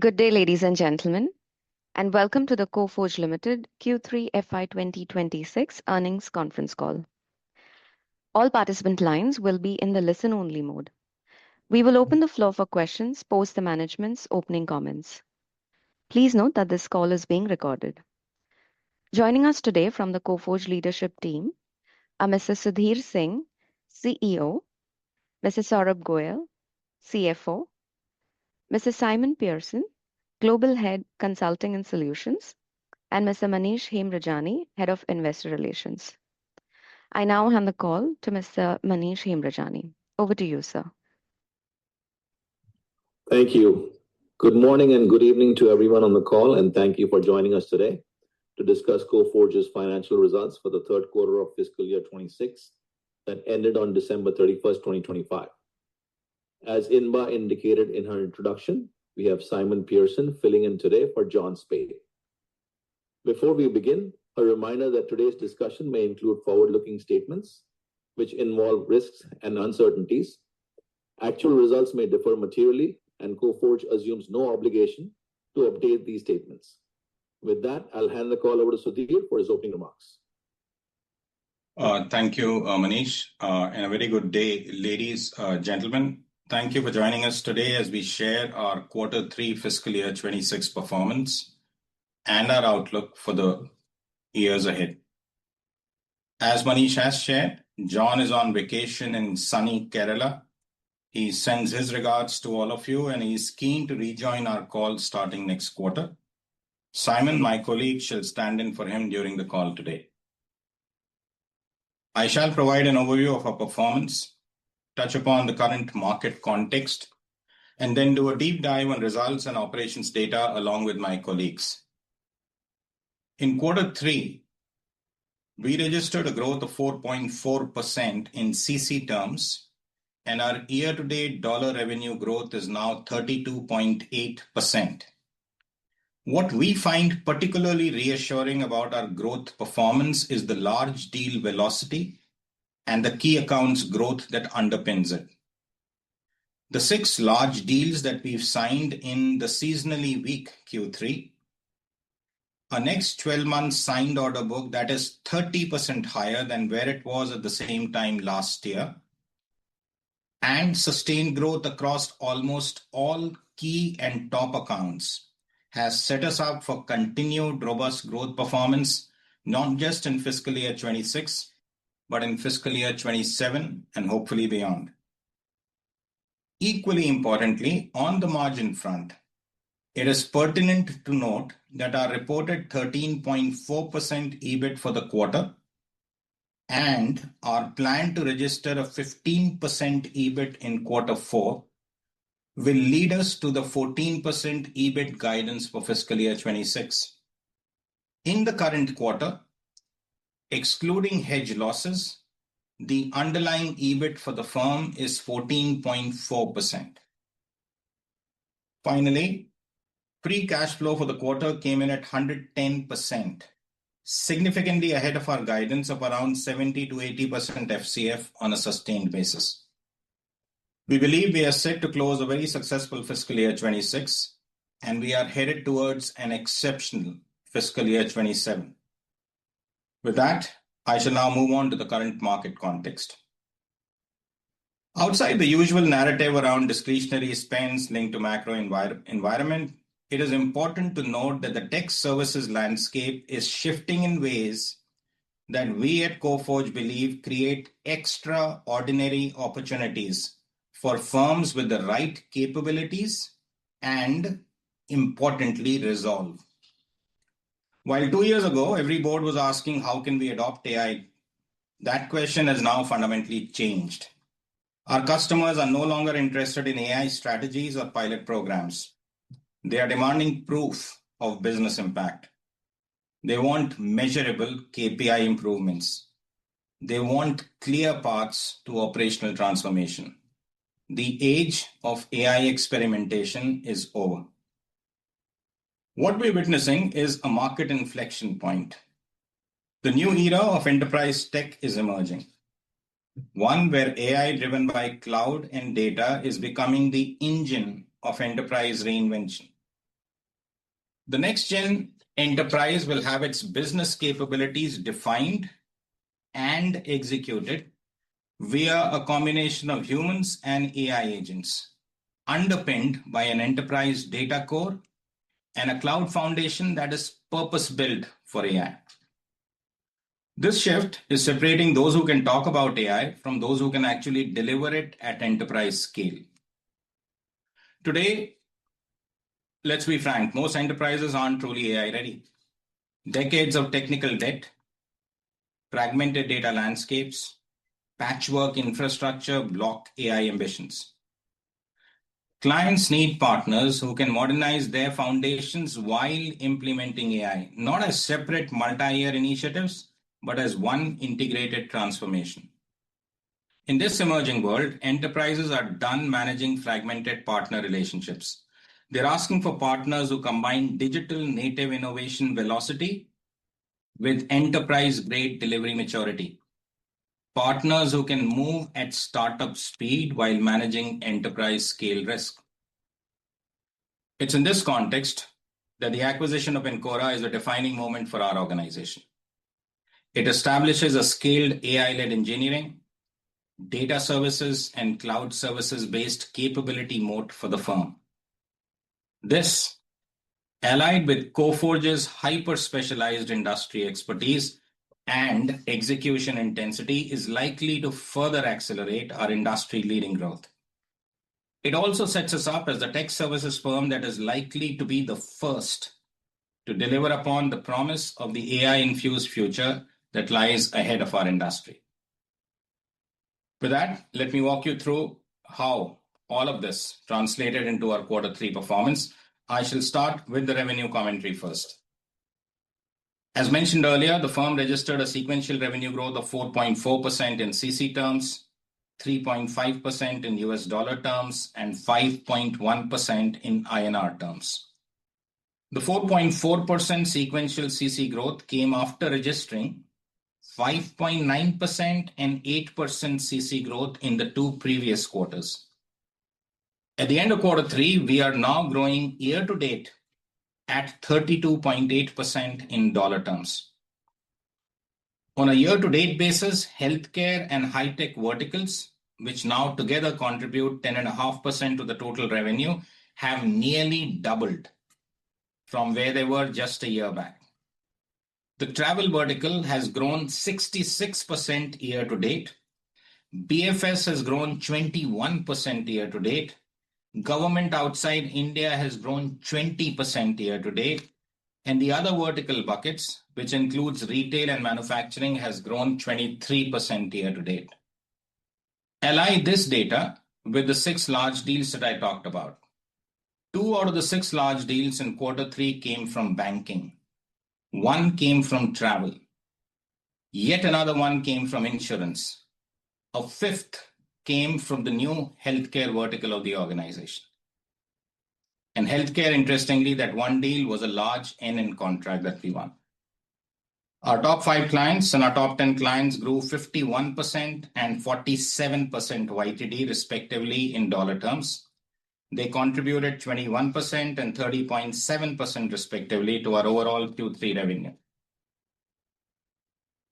Good day, ladies and gentlemen, and welcome to the Coforge Ltd. Q3 FY2026 earnings conference call. All participant lines will be in the listen-only mode. We will open the floor for questions post the management's opening comments. Please note that this call is being recorded. Joining us today from the Coforge leadership team are Mr. Sudhir Singh, CEO, Mr. Saurabh Goel, CFO, Mr. Simon Pearson, Global Head Consulting and Solutions, and Mr. Manish Hemrajani, Head of Investor Relations. I now hand the call to Mr. Manish Hemrajani. Over to you, sir. Thank you. Good morning and good evening to everyone on the call, and thank you for joining us today to discuss Coforge's financial results for the third quarter of fiscal year 26 that ended on December 31st, 2025. As Inba indicated in her introduction, we have Simon Pearson filling in today for John Spade. Before we begin, a reminder that today's discussion may include forward-looking statements which involve risks and uncertainties. Actual results may differ materially, and Coforge assumes no obligation to update these statements. With that, I'll hand the call over to Sudhir for his opening remarks. Thank you, Manish, and a very good day, ladies, gentlemen. Thank you for joining us today as we share our quarter 3 fiscal year 26 performance and our outlook for the years ahead. As Manish has shared, John is on vacation in sunny Kerala. He sends his regards to all of you, and he is keen to rejoin our call starting next quarter. Simon, my colleague, shall stand in for him during the call today. I shall provide an overview of our performance, touch upon the current market context, and then do a deep dive on results and operations data along with my colleagues. In quarter 3, we registered a growth of 4.4% in CC terms, and our year-to-date dollar revenue growth is now 32.8%. What we find particularly reassuring about our growth performance is the large deal velocity and the key accounts growth that underpins it. The 6 large deals that we've signed in the seasonally weak Q3, a next 12 months signed order book that is 30% higher than where it was at the same time last year, and sustained growth across almost all key and top accounts has set us up for continued robust growth performance, not just in fiscal year 26, but in fiscal year 27 and hopefully beyond. Equally importantly, on the margin front, it is pertinent to note that our reported 13.4% EBIT for the quarter and our plan to register a 15% EBIT in quarter 4 will lead us to the 14% EBIT guidance for fiscal year 26. In the current quarter, excluding hedge losses, the underlying EBIT for the firm is 14.4%. Finally, free cash flow for the quarter came in at 110%, significantly ahead of our guidance of around 70 to 80% FCF on a sustained basis. We believe we are set to close a very successful fiscal year 26, and we are headed towards an exceptional fiscal year 27. With that, I shall now move on to the current market context. Outside the usual narrative around discretionary spends linked to macro environment, it is important to note that the tech services landscape is shifting in ways that we at Coforge believe create extraordinary opportunities for firms with the right capabilities and, importantly, resolve. While 2 years ago, every board was asking, how can we adopt AI? That question has now fundamentally changed. Our customers are no longer interested in AI strategies or pilot programs. They are demanding proof of business impact. They want measurable KPI improvements. They want clear paths to operational transformation. The age of AI experimentation is over. What we're witnessing is a market inflection point. The new era of enterprise tech is emerging, one where AI driven by cloud and data is becoming the engine of enterprise reinvention. The next gen enterprise will have its business capabilities defined and executed via a combination of humans and AI agents, underpinned by an enterprise data core and a cloud foundation that is purpose-built for AI. This shift is separating those who can talk about AI from those who can actually deliver it at enterprise scale. Today, let's be frank, most enterprises aren't truly AI ready. Decades of technical debt, fragmented data landscapes, patchwork infrastructure block AI ambitions. Clients need partners who can modernize their foundations while implementing AI, not as separate multi-year initiatives, but as one integrated transformation. In this emerging world, enterprises are done managing fragmented partner relationships. They're asking for partners who combine digital native innovation velocity with enterprise-grade delivery maturity. Partners who can move at startup speed while managing enterprise scale risk. It's in this context that the acquisition of Encora is a defining moment for our organization. It establishes a scaled AI-led engineering, data services, and cloud services-based capability moat for the firm. This, allied with Coforge's hyper-specialized industry expertise and execution intensity, is likely to further accelerate our industry-leading growth. It also sets us up as the tech services firm that is likely to be the first to deliver upon the promise of the AI-infused future that lies ahead of our industry. With that, let me walk you through how all of this translated into our Q3 performance. I shall start with the revenue commentary first. As mentioned earlier, the firm registered a sequential revenue growth of 4.4% in CC terms, 3.5% in US dollar terms, and 5.1% in INR terms. The 4.4% sequential CC growth came after registering 5.9% and 8% CC growth in the two previous quarters. At the end of Q3, we are now growing year to date at 32.8% in dollar terms. On a year-to-date basis, healthcare and high-tech verticals, which now together contribute 10.5% to the total revenue, have nearly doubled from where they were just a year back. The travel vertical has grown 66% year to date. BFS has grown 21% year to date. Government outside India has grown 20% year to date. And the other vertical buckets, which includes retail and manufacturing, has grown 23% year to date. Ally this data with the 6 large deals that I talked about. 2 out of the 6 large deals in Q3 came from banking. 1 came from travel. Yet another 1 came from insurance. A 5th came from the new healthcare vertical of the organization. And healthcare, interestingly, that 1 deal was a large NN contract that we won. Our top 5 clients and our top 10 clients grew 51% and 47% YTD respectively in dollar terms. They contributed 21% and 30.7% respectively to our overall Q3 revenue.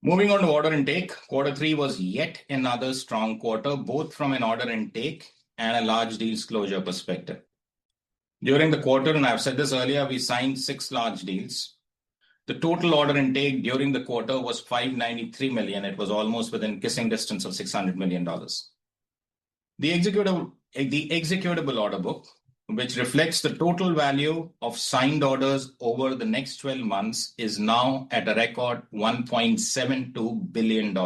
Moving on to order intake, Q3 was yet another strong quarter, both from an order intake and a large deals closure perspective. During the quarter, and I've said this earlier, we signed 6 large deals. The total order intake during the quarter was $593 million. It was almost within kissing distance of $600 million. The executable order book, which reflects the total value of signed orders over the next 12 months, is now at a record $1.72 billion.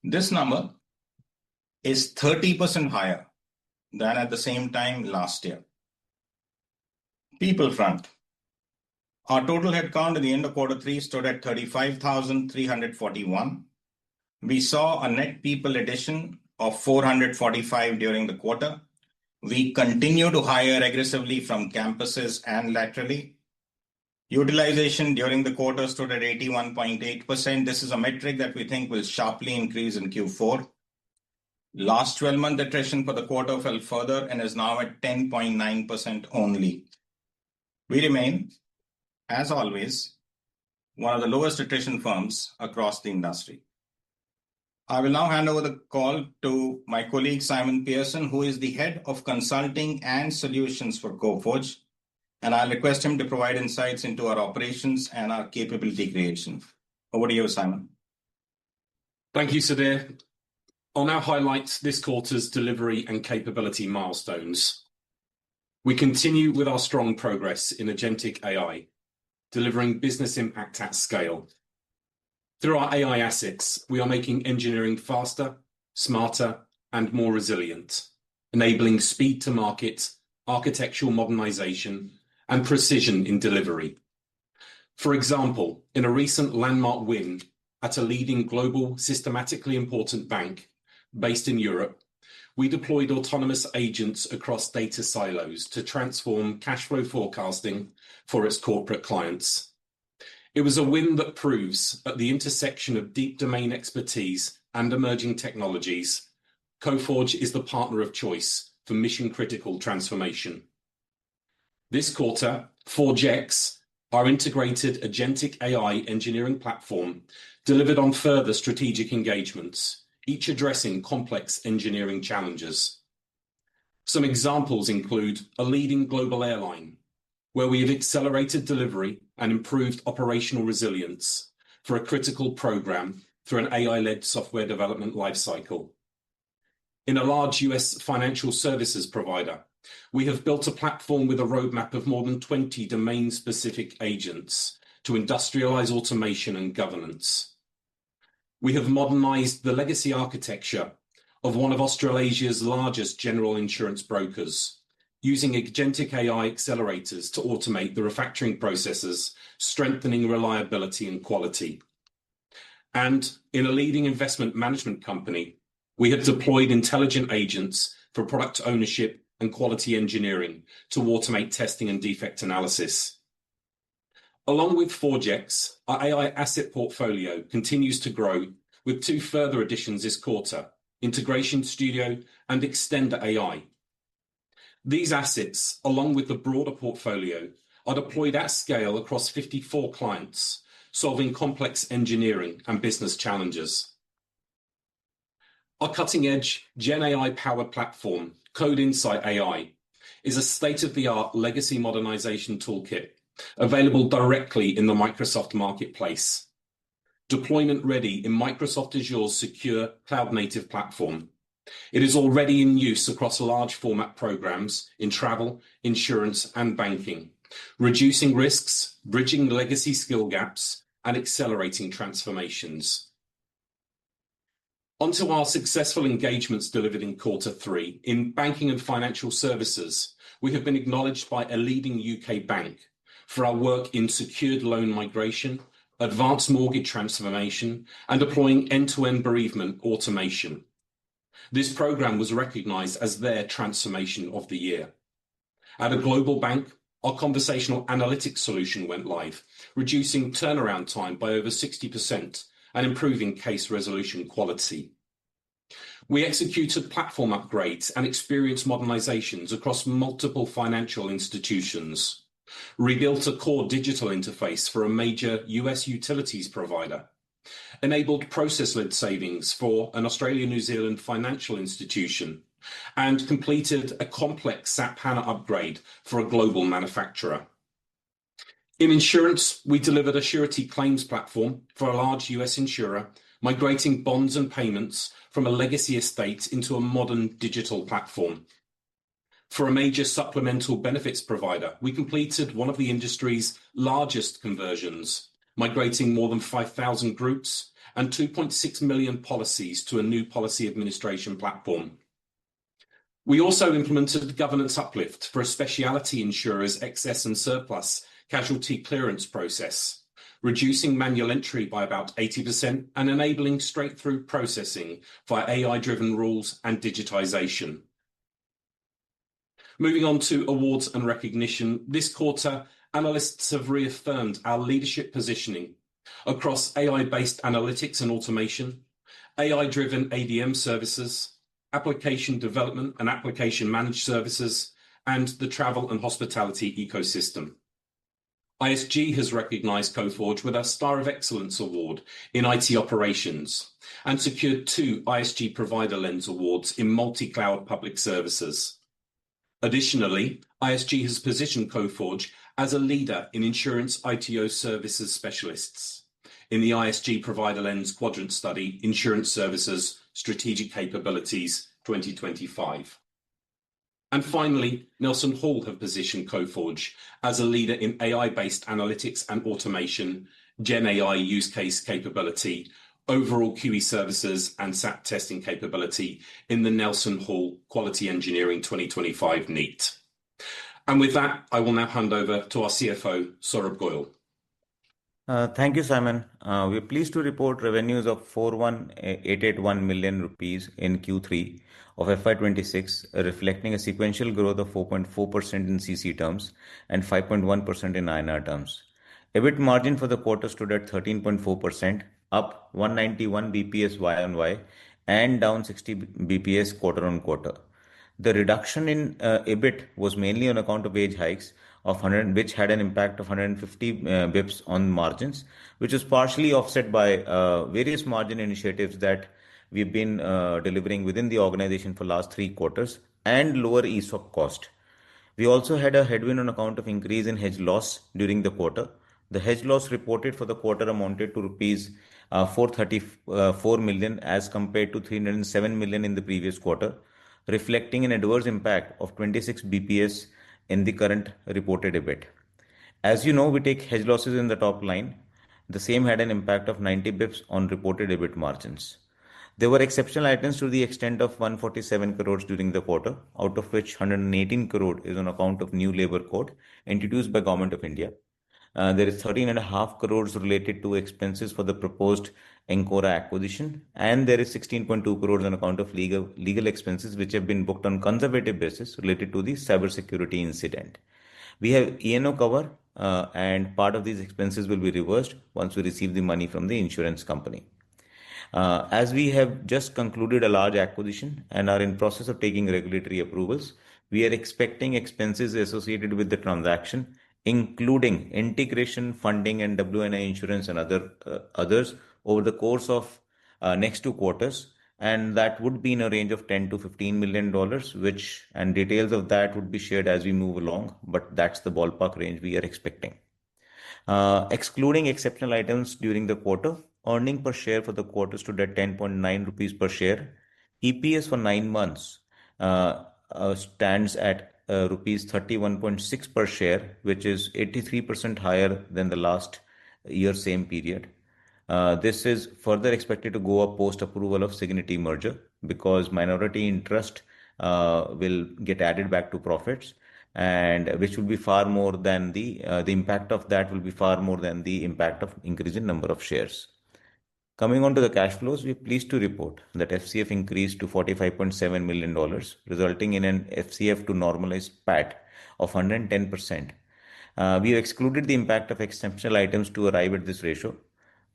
This number is 30% higher than at the same time last year. People front. Our total headcount at the end of Q3 stood at 35,341. We saw a net people addition of 445 during the quarter. We continue to hire aggressively from campuses and laterally. Utilization during the quarter stood at 81.8%. This is a metric that we think will sharply increase in Q4. Last 12-month attrition for the quarter fell further and is now at 10.9% only. We remain, as always, one of the lowest attrition firms across the industry. I will now hand over the call to my colleague Simon Pearson, who is the head of consulting and solutions for Coforge, and I'll request him to provide insights into our operations and our capability creation. Over to you, Simon. Thank you, Sudhir. I'll now highlight this quarter's delivery and capability milestones. We continue with our strong progress in agentic AI, delivering business impact at scale. Through our AI assets, we are making engineering faster, smarter, and more resilient, enabling speed to market, architectural modernization, and precision in delivery. For example, in a recent landmark win at a leading global systematically important bank based in Europe, we deployed autonomous agents across data silos to transform cash flow forecasting for its corporate clients. It was a win that proves, at the intersection of deep domain expertise and emerging technologies, Coforge is the partner of choice for mission-critical transformation. This quarter, ForgeX, our integrated agentic AI engineering platform, delivered on further strategic engagements, each addressing complex engineering challenges. Some examples include a leading global airline, where we have accelerated delivery and improved operational resilience for a critical program through an AI-led software development lifecycle. In a large US financial services provider, we have built a platform with a roadmap of more than 20 domain-specific agents to industrialize automation and governance. We have modernized the legacy architecture of one of Australasia's largest general insurance brokers, using agentic AI accelerators to automate the refactoring processes, strengthening reliability and quality. And in a leading investment management company, we have deployed intelligent agents for product ownership and quality engineering to automate testing and defect analysis. Along with ForgeX, our AI asset portfolio continues to grow with 2 further additions this quarter, Integration Studio and Extender AI. These assets, along with the broader portfolio, are deployed at scale across 54 clients, solving complex engineering and business challenges. Our cutting-edge Gen AI-powered platform, Code Insight AI, is a state-of-the-art legacy modernization toolkit available directly in the Microsoft Marketplace. Deployment ready in Microsoft Azure's secure cloud-native platform. It is already in use across large format programs in travel, insurance, and banking, reducing risks, bridging legacy skill gaps, and accelerating transformations. Onto our successful engagements delivered in Q3. In banking and financial services, we have been acknowledged by a leading UK bank for our work in secured loan migration, advanced mortgage transformation, and deploying end-to-end bereavement automation. This program was recognized as their Transformation of the Year. At a global bank, our conversational analytics solution went live, reducing turnaround time by over 60% and improving case resolution quality. We executed platform upgrades and experience modernizations across multiple financial institutions, rebuilt a core digital interface for a major US utilities provider, enabled process-led savings for an Australia-New Zealand financial institution, and completed a complex SAP HANA upgrade for a global manufacturer. In insurance, we delivered a surety claims platform for a large US insurer, migrating bonds and payments from a legacy estate into a modern digital platform. For a major supplemental benefits provider, we completed one of the industry's largest conversions, migrating more than 5,000 groups and 2.6 million policies to a new policy administration platform. We also implemented governance uplift for a specialty insurer's excess and surplus casualty clearance process, reducing manual entry by about 80% and enabling straight-through processing via AI-driven rules and digitization. Moving on to awards and recognition, this quarter, analysts have reaffirmed our leadership positioning across AI-based analytics and automation, AI-driven ADM services, application development and application managed services, and the travel and hospitality ecosystem. ISG has recognised Coforge with our Star of Excellence Award in IT operations and secured 2 ISG Provider Lens Awards in multi-cloud public services. Additionally, ISG has positioned Coforge as a leader in insurance ITO services specialists in the ISG Provider Lens Quadrant Study, Insurance Services Strategic Capabilities 2025. And finally, Nelson Hall have positioned Coforge as a leader in AI-based analytics and automation, Gen AI use case capability, overall QE services and SAP testing capability in the Nelson Hall Quality Engineering 2025 NEAT. And with that, I will now hand over to our CFO, Saurabh Goyal. Thank you, Simon. We're pleased to report revenues of 41,881 million rupees in Q3 of FY26, reflecting a sequential growth of 4.4% in CC terms and 5.1% in INR terms. EBIT margin for the quarter stood at 13.4%, up 191 BPS Y-on-Y and down 60 BPS quarter-on-quarter. The reduction in EBIT was mainly on account of wage hikes of 100, which had an impact of 150 bips on margins, which was partially offset by various margin initiatives that we've been delivering within the organization for last 3 quarters and lower ESOP cost. We also had a headwind on account of increase in hedge loss during the quarter. The hedge loss reported for the quarter amounted to rupees 434 million as compared to 307 million in the previous quarter, reflecting an adverse impact of 26 BPS in the current reported EBIT. As you know, we take hedge losses in the top line. The same had an impact of 90 bips on reported EBIT margins. There were exceptional items to the extent of 147 crores during the quarter, out of which 118 crore is on account of new labour code introduced by Government of India. There is 13.5 crores related to expenses for the proposed Encora acquisition, and there is 16.2 crores on account of legal expenses which have been booked on conservative basis related to the cybersecurity incident. We have E&O cover, and part of these expenses will be reversed once we receive the money from the insurance company. As we have just concluded a large acquisition and are in process of taking regulatory approvals, we are expecting expenses associated with the transaction, including integration, funding, and WNI insurance and others over the course of next 2 quarters, and that would be in a range of $10 to $15 million, and details of that would be shared as we move along, but that's the ballpark range we are expecting. Excluding exceptional items during the quarter, earning per share for the quarter stood at 10.9 rupees per share. EPS for 9 months stands at rupees 31.6 per share, which is 83% higher than the last year same period. This is further expected to go up post approval of Signity merger because minority interest will get added back to profits, and which will be far more than the impact of that will be far more than the impact of increase in number of shares. Coming on to the cash flows, we are pleased to report that FCF increased to $45.7 million, resulting in an FCF to normalized PAT of 110%. We have excluded the impact of exceptional items to arrive at this ratio.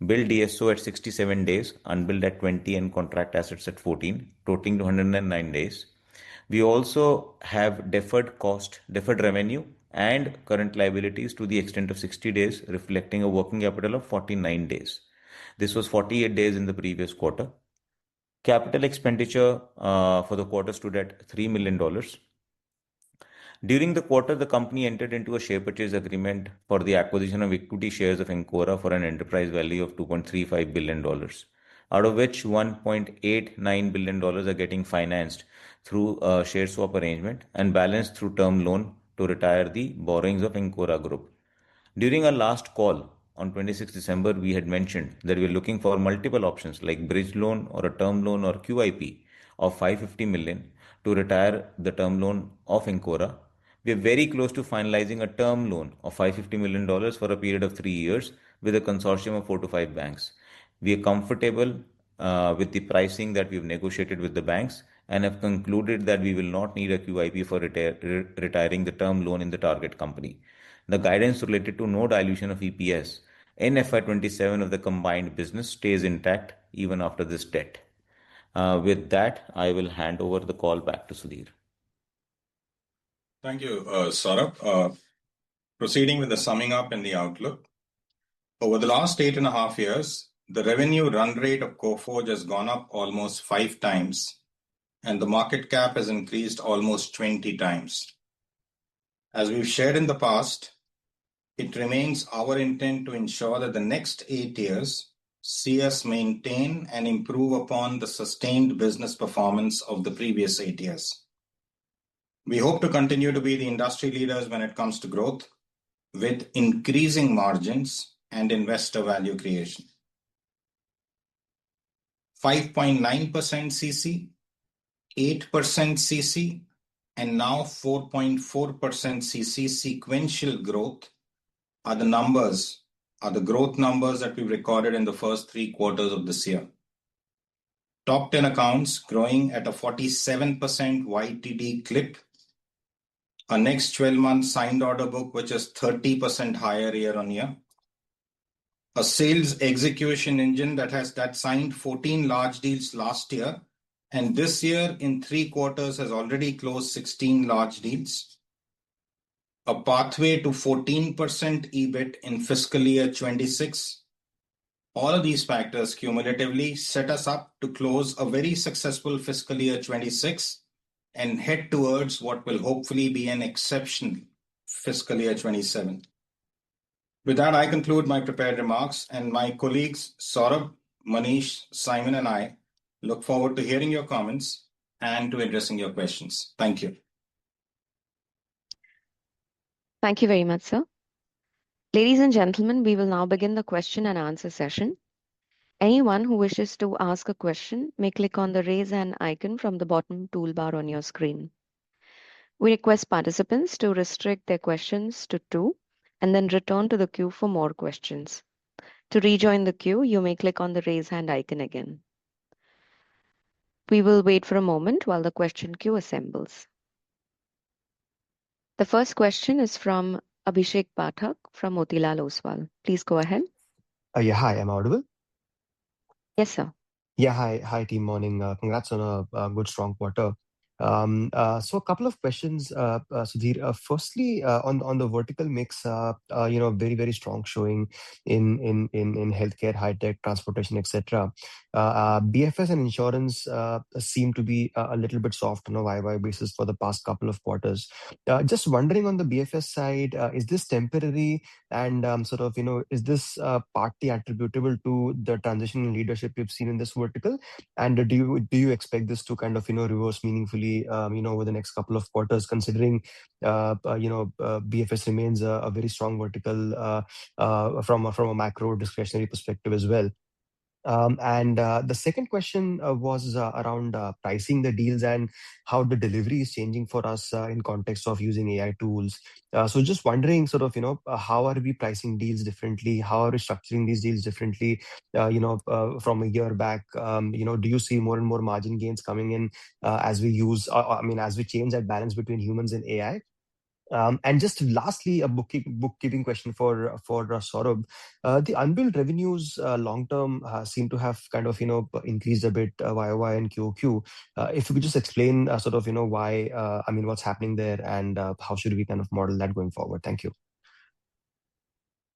Billed DSO at 67 days, unbilled at 20, and contract assets at 14, totaling to 109 days. We also have deferred revenue and current liabilities to the extent of 60 days, reflecting a working capital of 49 days. This was 48 days in the previous quarter. Capital expenditure for the quarter stood at $3 million. During the quarter, the company entered into a share purchase agreement for the acquisition of equity shares of Encora for an enterprise value of $2.35 billion, out of which $1.89 billion are getting financed through a share swap arrangement and balanced through term loan to retire the borrowings of Encora Group. During our last call on 26 December, we had mentioned that we are looking for multiple options like bridge loan or a term loan or QIP of $550 million to retire the term loan of Encora. We are very close to finalizing a term loan of $550 million for a period of 3 years with a consortium of 4 to 5 banks. We are comfortable with the pricing that we've negotiated with the banks and have concluded that we will not need a QIP for retiring the term loan in the target company. The guidance related to no dilution of EPS in FY27 of the combined business stays intact even after this debt. With that, I will hand over the call back to Sudhir. Thank you, Saurabh. Proceeding with the summing up and the outlook. Over the last 8.5 years, the revenue run rate of Coforge has gone up almost 5 times, and the market cap has increased almost 20 times. As we've shared in the past, it remains our intent to ensure that the next 8 years see us maintain and improve upon the sustained business performance of the previous 8 years. We hope to continue to be the industry leaders when it comes to growth, with increasing margins and investor value creation. 5.9% CC, 8% CC, and now 4.4% CC sequential growth are the growth numbers that we recorded in the first 3 quarters of this year. Top 10 accounts growing at a 47% YTD clip. A next 12 months signed order book, which is 30% higher year on year. A sales execution engine that signed 14 large deals last year, and this year in 3 quarters has already closed 16 large deals. A pathway to 14% EBIT in fiscal year 26. All of these factors cumulatively set us up to close a very successful fiscal year 26 and head towards what will hopefully be an exceptional fiscal year 27. With that, I conclude my prepared remarks, and my colleagues Saurabh, Manish, Simon, and I look forward to hearing your comments and to addressing your questions. Thank you. Thank you very much, sir. Ladies and gentlemen, we will now begin the question and answer session. Anyone who wishes to ask a question may click on the raise hand icon from the bottom toolbar on your screen. We request participants to restrict their questions to 2 and then return to the queue for more questions. To rejoin the queue, you may click on the raise hand icon again. We will wait for a moment while the question queue assembles. The first question is from Abhishek Pathak from Motilal Oswal. Please go ahead. Yeah, hi, am I audible? Yes, sir. Yeah, hi, team. Morning. Congrats on a good, strong quarter. So a couple of questions, Sudhir. Firstly, on the vertical mix, very, very strong showing in healthcare, high tech, transportation, etc. BFS and insurance seem to be a little bit soft on a YY basis for the past couple of quarters. Just wondering on the BFS side, is this temporary, and is this partly attributable to the transition in leadership we've seen in this vertical? And do you expect this to kind of reverse meaningfully over the next couple of quarters, considering BFS remains a very strong vertical from a macro discretionary perspective as well? And the second question was around pricing the deals and how the delivery is changing for us in context of using AI tools. So just wondering how are we pricing deals differently? How are we structuring these deals differently from a year back? Do you see more and more margin gains coming in as we as we change that balance between humans and AI? And just lastly, a bookkeeping question for Saurabh. The unbilled revenues long term seem to have kind of increased a bit YOY and QOQ. If you could just explain why, what's happening there, and how should we kind of model that going forward? Thank you.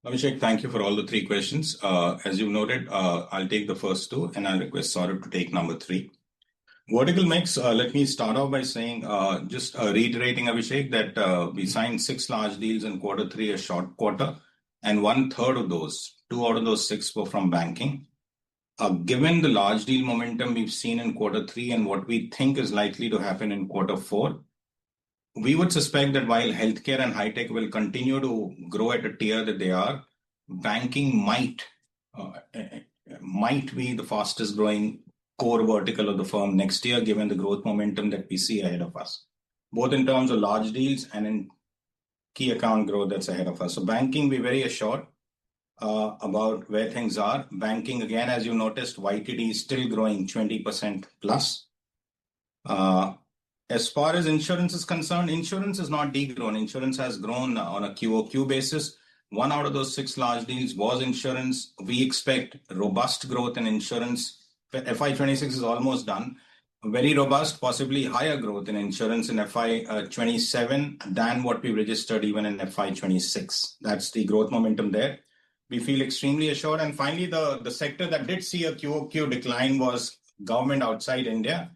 Abhishek, thank you for all the 3 questions. As you noted, I'll take the first 2, and I'll request Saurabh to take number 3. Vertical mix, let me start off by saying, reiterating, Abhishek, that we signed 6 large deals in quarter 3, a short quarter, and 1/3 of those, 2 out of those 6 were from banking. Given the large deal momentum we've seen in quarter 3 and what we think is likely to happen in quarter 4, we would suspect that while healthcare and high tech will continue to grow at a tier that they are, banking might be the fastest growing core vertical of the firm next year, given the growth momentum that we see ahead of us, both in terms of large deals and in key account growth that's ahead of us. So banking, we're very assured about where things are. Banking, again, as you noticed, YTD is still growing 20% plus. As far as insurance is concerned, insurance is not degrown. Insurance has grown on a QOQ basis. 1 out of those 6 large deals was insurance. We expect robust growth in insurance. FY26 is almost done. very robust, possibly higher growth in insurance in FY27 than what we registered even in FY26. That's the growth momentum there. We feel extremely assured. And finally, the sector that did see a QOQ decline was government outside India.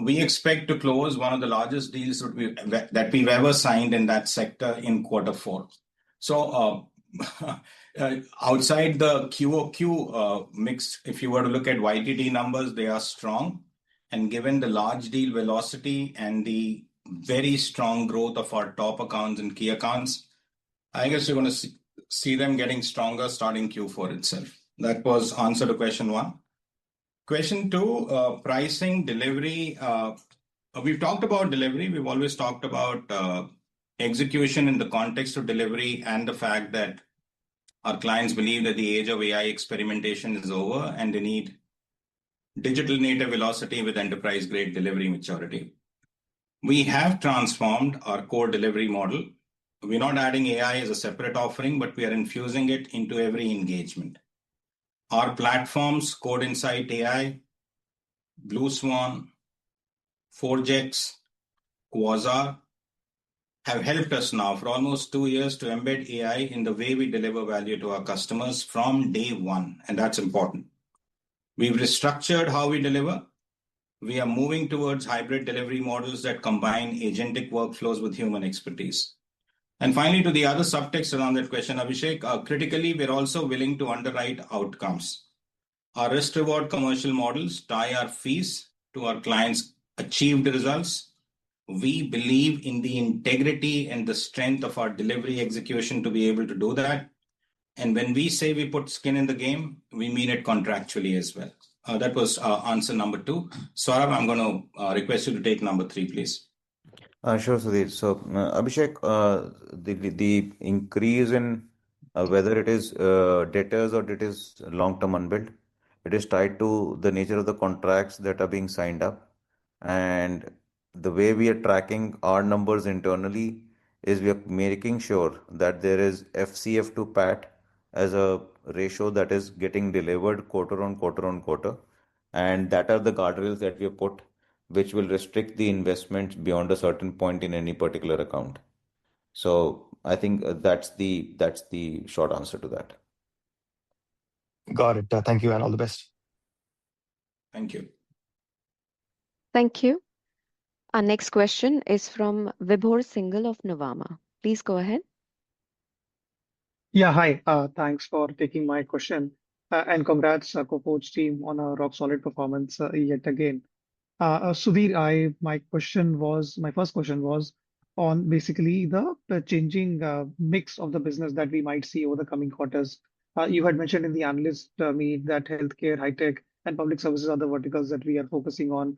We expect to close one of the largest deals that we've ever signed in that sector in Q4. So outside the QOQ mix, if you were to look at YTD numbers, they are strong. And given the large deal velocity and the very strong growth of our top accounts and key accounts, I guess you're going to see them getting stronger starting Q4 itself. That was answer to question 1. Question 2, pricing, delivery. We've talked about delivery. We've always talked about execution in the context of delivery and the fact that our clients believe that the age of AI experimentation is over and they need digital native velocity with enterprise grade delivery maturity. We have transformed our core delivery model. We're not adding AI as a separate offering, but we are infusing it into every engagement. Our platforms, Code Insight AI, Blue Swan, ForgeX, Quasar, have helped us now for almost 2 years to embed AI in the way we deliver value to our customers from day one, and that's important. We've restructured how we deliver. We are moving towards hybrid delivery models that combine agentic workflows with human expertise. And finally, to the other subtext around that question, Abhishek, critically, we're also willing to underwrite outcomes. Our risk-reward commercial models tie our fees to our clients' achieved results. We believe in the integrity and the strength of our delivery execution to be able to do that. And when we say we put skin in the game, we mean it contractually as well. That was answer number 2. Saurabh, I'm going to request you to take number 3, please. Sure, Sudhir. So, Abhishek, the increase in whether it is debtors or it is long-term unbilled, it is tied to the nature of the contracts that are being signed up. And the way we are tracking our numbers internally is we are making sure that there is FCF to PAT as a ratio that is getting delivered quarter on quarter. And that are the guardrails that we have put, which will restrict the investments beyond a certain point in any particular account. So I think that's the short answer to that. Got it. Thank you and all the best. Thank you. Thank you. Our next question is from Vibhor Singhal of Nuvama. Please go ahead. Yeah, hi. Thanks for taking my question. And congrats, Coforge team, on a rock solid performance yet again. Sudhir, my first question was on basically the changing mix of the business that we might see over the coming quarters. You had mentioned in the analyst meet that healthcare, high tech, and public services are the verticals that we are focusing on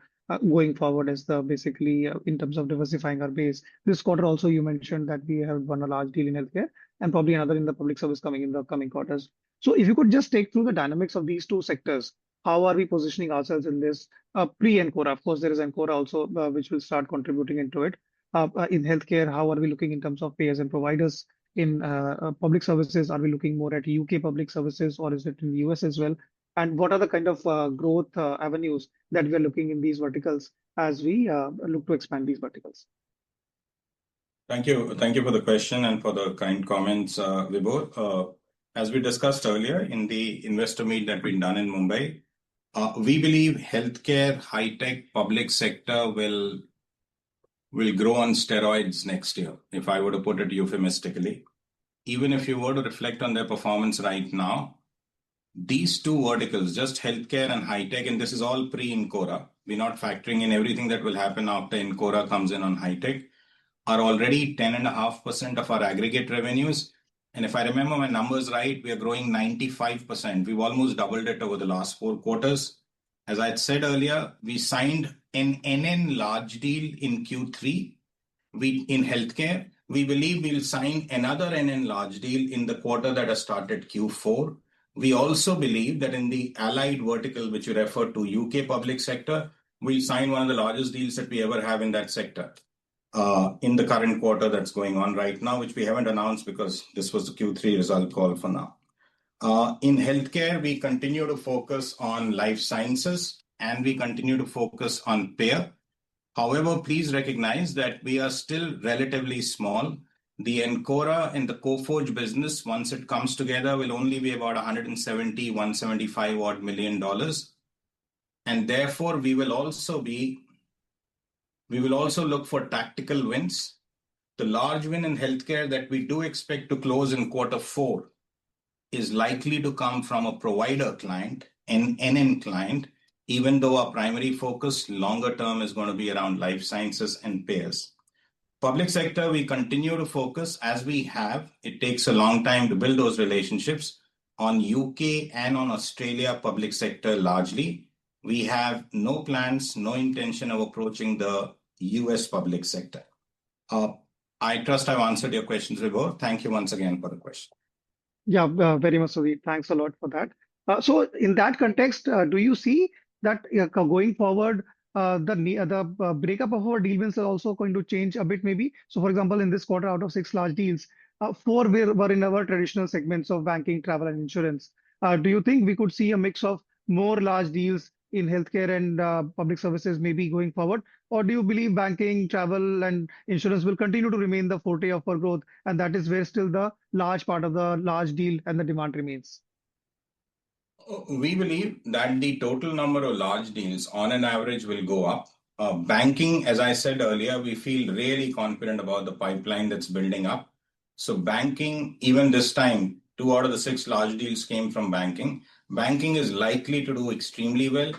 going forward as basically in terms of diversifying our base. This quarter also, you mentioned that we have won a large deal in healthcare and probably another in the public service coming in the coming quarters. So if you could just take through the dynamics of these two sectors, how are we positioning ourselves in this pre-Encora? Of course, there is Encora also, which will start contributing into it. In healthcare, how are we looking in terms of payers and providers? In public services, are we looking more at UK public services or is it in the US as well? And what are the kind of growth avenues that we are looking in these verticals as we look to expand these verticals? Thank you. Thank you for the question and for the kind comments, Vibhor. As we discussed earlier in the investor meet that we've done in Mumbai, we believe healthcare, high-tech, public sector will grow on steroids next year, if I were to put it euphemistically. Even if you were to reflect on their performance right now, these two verticals, just healthcare and high-tech, and this is all pre-Encora, we're not factoring in everything that will happen after Encora comes in on high-tech, are already 10.5% of our aggregate revenues. And if I remember my numbers right, we are growing 95%. We've almost doubled it over the last 4 quarters. As I had said earlier, we signed an NN large deal in Q3. In healthcare, we believe we'll sign another NN large deal in the quarter that has started Q4. We also believe that in the allied vertical, which you referred to, UK public sector, we'll sign one of the largest deals that we ever have in that sector in the current quarter that's going on right now, which we haven't announced because this was the Q3 result call for now. In healthcare, we continue to focus on life sciences and we continue to focus on payer. However, please recognize that we are still relatively small. The Encora and the Coforge business, once it comes together, will only be about $175 million. And therefore, we will also look for tactical wins. The large win in healthcare that we do expect to close in Q4 is likely to come from a provider client, an NN client, even though our primary focus longer term is going to be around life sciences and payers. Public sector, we continue to focus as we have. It takes a long time to build those relationships on UK and on Australia public sector largely. We have no plans, no intention of approaching the US public sector. I trust I've answered your questions, Vibhor. Thank you once again for the question. Yeah, very much, Sudhir. Thanks a lot for that. So, in that context, do you see that going forward, the breakup of our deal wins are also going to change a bit, maybe? So, for example, in this quarter, out of 6 large deals, 4 were in our traditional segments of banking, travel, and insurance. Do you think we could see a mix of more large deals in healthcare and public services maybe going forward? Or do you believe banking, travel, and insurance will continue to remain the forte of our growth, and that is where still the large part of the large deal and the demand remains? We believe that the total number of large deals on an average will go up. Banking, as I said earlier, we feel really confident about the pipeline that's building up. So banking, even this time, 2 out of the 6 large deals came from banking. Banking is likely to do extremely well.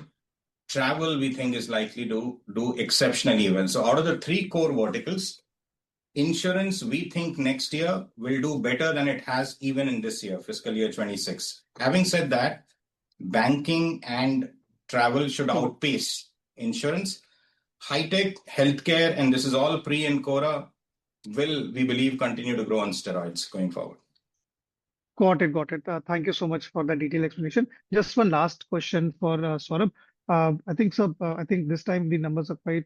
Travel, we think, is likely to do exceptionally well. So out of the 3 core verticals, insurance, we think next year will do better than it has even in this year, fiscal year 26. Having said that, banking and travel should outpace insurance. High-tech, healthcare, and this is all pre-Encora, will, we believe, continue to grow on steroids going forward. Got it, got it. Thank you so much for that detailed explanation. Just one last question for Saurabh. I think so. I think this time the numbers are quite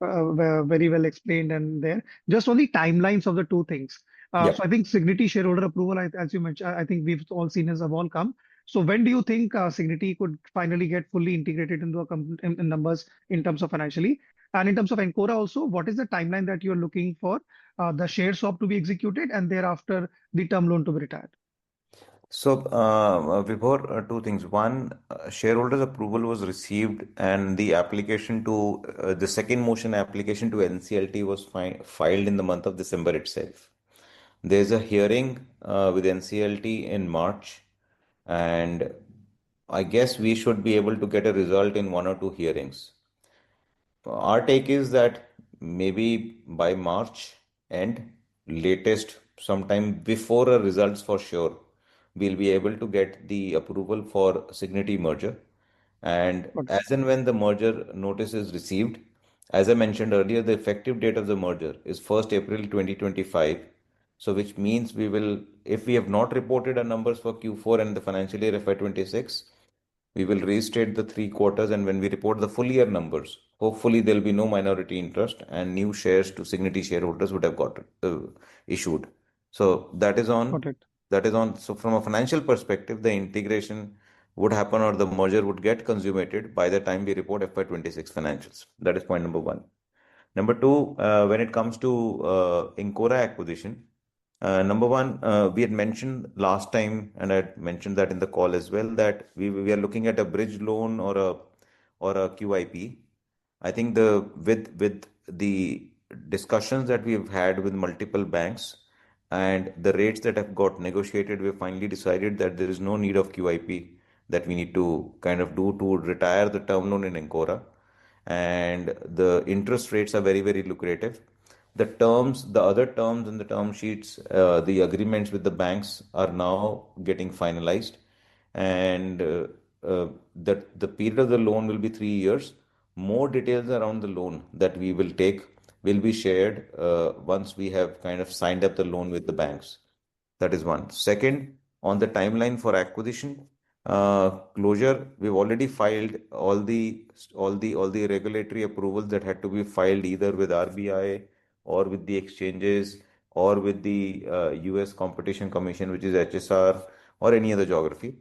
very well explained and there. Just on the timelines of the 2 things. So I think Cigniti shareholder approval, as you mentioned, I think we've all seen has all come. So when do you think Cigniti could finally get fully integrated into in numbers in terms of financially? And in terms of Encora also, what is the timeline that you're looking for the share swap to be executed and thereafter the term loan to be retired? So, Vibhor, 2 things. One, shareholders' approval was received, and the application to the second motion application to NCLT was filed in the month of December itself. There's a hearing with NCLT in March, and I guess we should be able to get a result in 1 or 2 hearings. Our take is that maybe by March end, latest sometime before a results for sure, we'll be able to get the approval for Cigniti merger. And as and when the merger notice is received, as I mentioned earlier, the effective date of the merger is 1st April 2025. So which means we will, if we have not reported our numbers for Q4 and the financial year FY26, we will restate the 3 quarters, and when we report the full year numbers, hopefully there'll be no minority interest and new shares to Cigniti shareholders would have got issued. So that is on. So from a financial perspective, the integration would happen or the merger would get consummated by the time we report FY26 financials. That is point number 1. Number 2, when it comes to Encora acquisition, number 1, we had mentioned last time, and I had mentioned that in the call as well, that we are looking at a bridge loan or a QIP. I think with the discussions that we've had with multiple banks and the rates that have got negotiated, we finally decided that there is no need of QIP that we need to kind of do to retire the term loan in Encora, and the interest rates are very, very lucrative. The other terms in the term sheets, the agreements with the banks are now getting finalized, and the period of the loan will be 3 years. More details around the loan that we will take will be shared once we have kind of signed up the loan with the banks. That is 1. Second, on the timeline for acquisition closure, we've already filed all the regulatory approvals that had to be filed either with RBI or with the exchanges or with the US Competition Commission, which is HSR, or any other geography.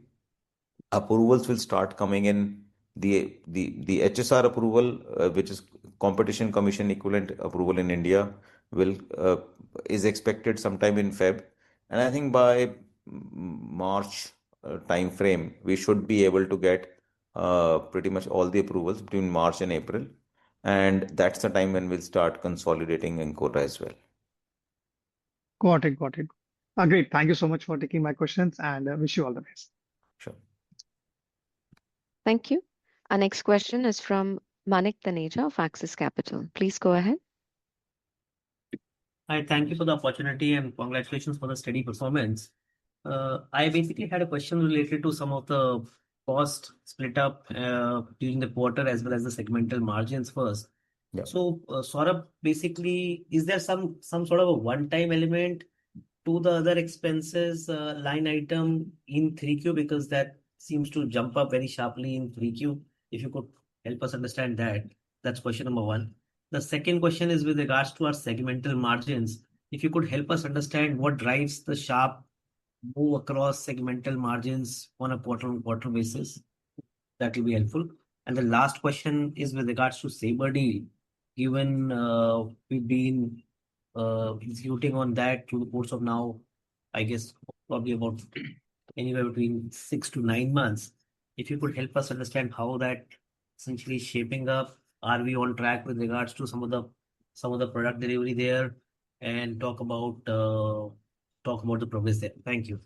Approvals will start coming in The HSR approval, which is Competition Commission equivalent approval in India, is expected sometime in Feb, and I think by March time frame we should be able to get pretty much all the approvals between March and April, and that's the time when we'll start consolidating Encora as well. Got it, got it. Great. Thank you so much for taking my questions and wish you all the best. Sure. Thank you. Our next question is from Manik Taneja of Axis Capital. Please go ahead. Hi, thank you for the opportunity and congratulations for the steady performance. I basically had a question related to some of the cost split up during the quarter as well as the segmental margins first. Yeah. So, Saurabh, basically, is there some sort of a one-time element to the other expenses line item in 3Q, because that seems to jump up very sharply in 3Q? If you could help us understand that, that's question number one. The second question is with regards to our segmental margins. If you could help us understand what drives the sharp move across segmental margins on a quarter-on-quarter basis, that will be helpful. And the last question is with regards to Sabre deal. Given we've been executing on that through the course of now, I guess, probably about anywhere between 6 to 9 months. If you could help us understand how that essentially is shaping up, are we on track with regards to some of the product delivery there, and talk about the progress there. Thank you.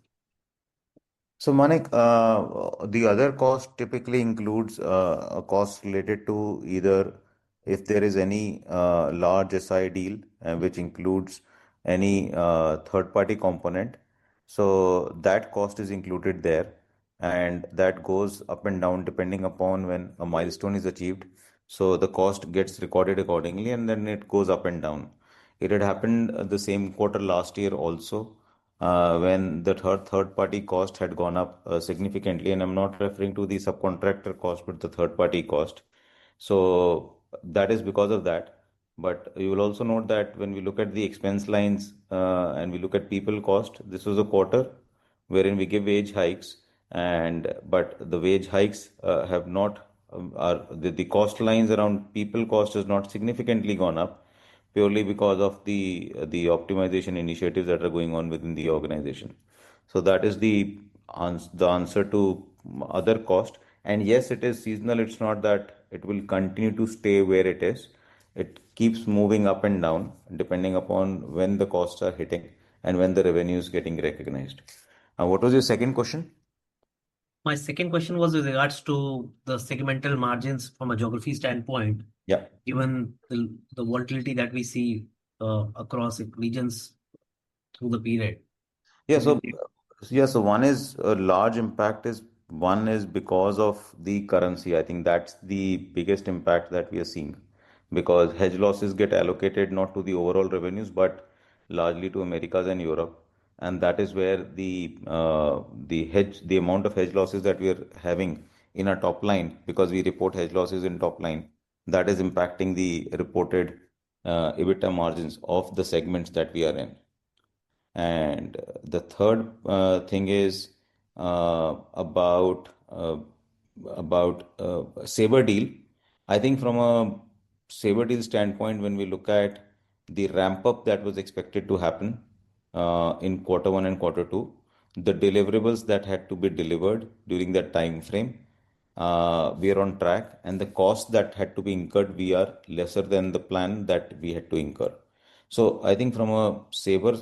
So Manik, the other cost typically includes a cost related to either if there is any large SI deal, which includes any third-party component. So that cost is included there, and that goes up and down depending upon when a milestone is achieved. So the cost gets recorded accordingly, and then it goes up and down. It had happened the same quarter last year also, when the third party cost had gone up significantly, and I'm not referring to the subcontractor cost, but the third party cost. So that is because of that. But you will also note that when we look at the expense lines and we look at people cost, this was a quarter wherein we give wage hikes, but the wage hikes have not the cost lines around people cost has not significantly gone up, purely because of the optimization initiatives that are going on within the organization. So that is the answer to other cost. And yes, it is seasonal. It's not that it will continue to stay where it is. It keeps moving up and down depending upon when the costs are hitting and when the revenue is getting recognized. What was your second question? My second question was with regards to the segmental margins from a geography standpoint. Yeah. Given the volatility that we see across regions through the period. So one is a large impact is one is because of the currency. I think that's the biggest impact that we are seeing, because hedge losses get allocated not to the overall revenues but largely to Americas and Europe, and that is where the amount of hedge losses that we are having in our top line, because we report hedge losses in top line, that is impacting the reported EBITDA margins of the segments that we are in. And the third thing is about Sabre deal. I think from a Sabre deal standpoint, when we look at the ramp up that was expected to happen in quarter one and quarter two, the deliverables that had to be delivered during that time frame, we are on track, and the cost that had to be incurred, we are lesser than the plan that we had to incur. So I think from a Sabre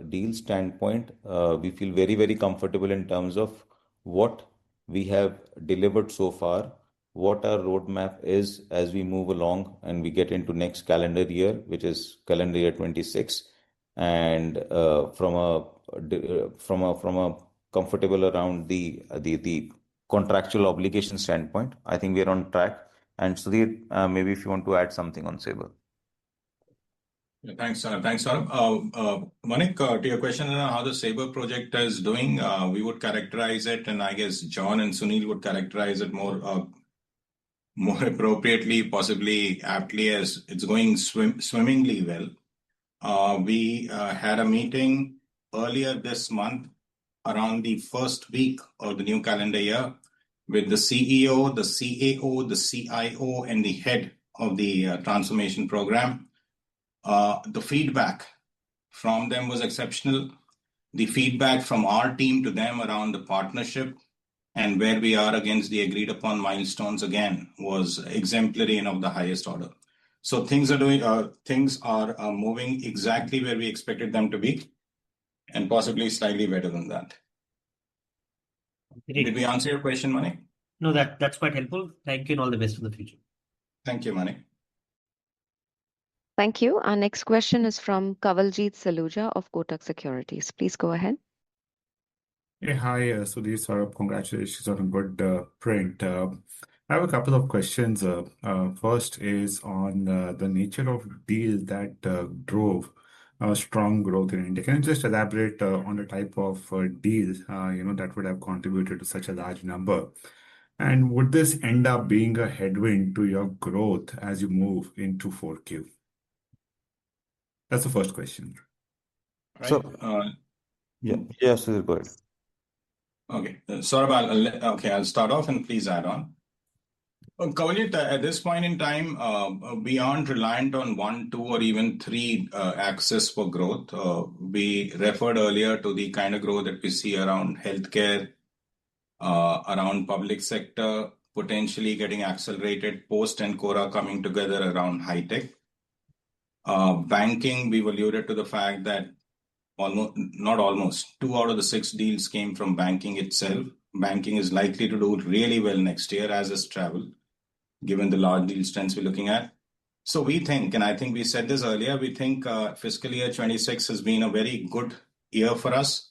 deal standpoint, we feel very, very comfortable in terms of what we have delivered so far, what our roadmap is as we move along and we get into next calendar year, which is calendar year 26, and from a comfortable around the contractual obligation standpoint, I think we are on track. And Sudhir, maybe if you want to add something on Sabre. Thanks, Saurabh. Manik, to your question on how the Sabre project is doing, we would characterize it, and I guess John and Sunil would characterize it more appropriately, possibly aptly, as it's going swimmingly well. We had a meeting earlier this month around the first week of the new calendar year, with the CEO, the CAO, the CIO, and the head of the transformation program. The feedback from them was exceptional. The feedback from our team to them around the partnership and where we are against the agreed upon milestones again was exemplary and of the highest order. So things are moving exactly where we expected them to be, and possibly slightly better than that. Great. Did we answer your question, Mani? No, that's quite helpful. Thank you and all the best for the future. Thank you, Mani. Thank you. Our next question is from Kawaljeet Saluja of Kotak Securities. Please go ahead. Hey, hi, Sudhir, Saurabh. Congratulations on a good print. I have a couple of questions. First is on the nature of deals that drove strong growth in India. Can you just elaborate on the type of deals that would have contributed to such a large number? And would this end up being a headwind to your growth as you move into 4Q? That's the first question. Right. So, Sudhir, go ahead. Okay, Saurabh, I'll start off and please add on. Kawaljeet, at this point in time, we aren't reliant on one, two, or even three axes for growth. We referred earlier to the kind of growth that we see around healthcare, around public sector, potentially getting accelerated, post and Cora coming together around high tech. Banking, we've alluded to the fact that two out of the 6 deals came from banking itself. Banking is likely to do really well next year, as is travel, given the large deal strengths we're looking at. So we think, and I think we said this earlier, we think fiscal year 26 has been a very good year for us.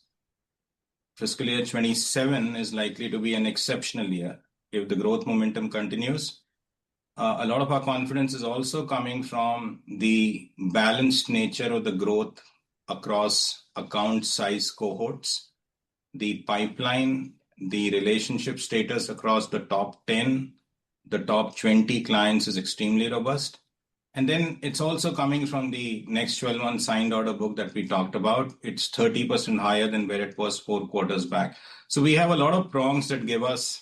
Fiscal year 27 is likely to be an exceptional year if the growth momentum continues. A lot of our confidence is also coming from the balanced nature of the growth across account size cohorts, the pipeline, the relationship status across the top 10, the top 20 clients is extremely robust. And then it's also coming from the next 12 months signed order book that we talked about. It's 30% higher than where it was 4 quarters back. So we have a lot of prongs that give us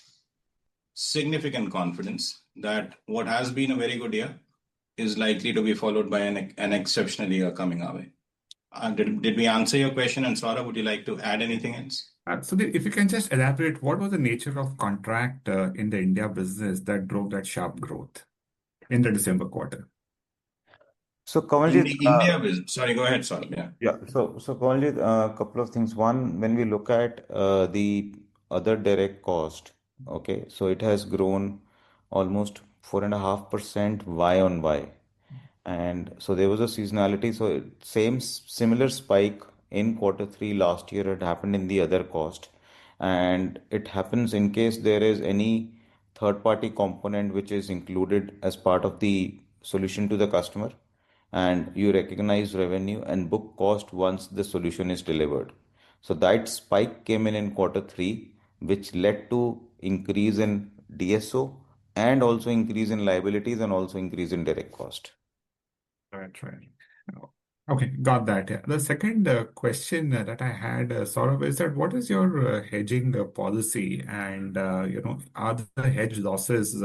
significant confidence that what has been a very good year is likely to be followed by an exceptional year coming our way. Did we answer your question? And Saurabh, would you like to add anything else? So if you can just elaborate, what was the nature of contract in the India business that drove that sharp growth in the December quarter? So, In Kawaljeet, the India business. Sorry, go ahead, Saurabh. yeah. So Kawaljeet, a couple of things. One, when we look at the other direct cost, okay, so it has grown almost 4.5% Y on Y. And so there was a seasonality. So similar spike in Q3 last year had happened in the other cost. And it happens in case there is any third party component which is included as part of the solution to the customer, and you recognize revenue and book cost once the solution is delivered. So that spike came in Q3, which led to increase in DSO and also increase in liabilities and also increase in direct cost. Right. Okay, got that. Yeah. The second question that I had, Saurabh, is that what is your hedging policy, and are the hedge losses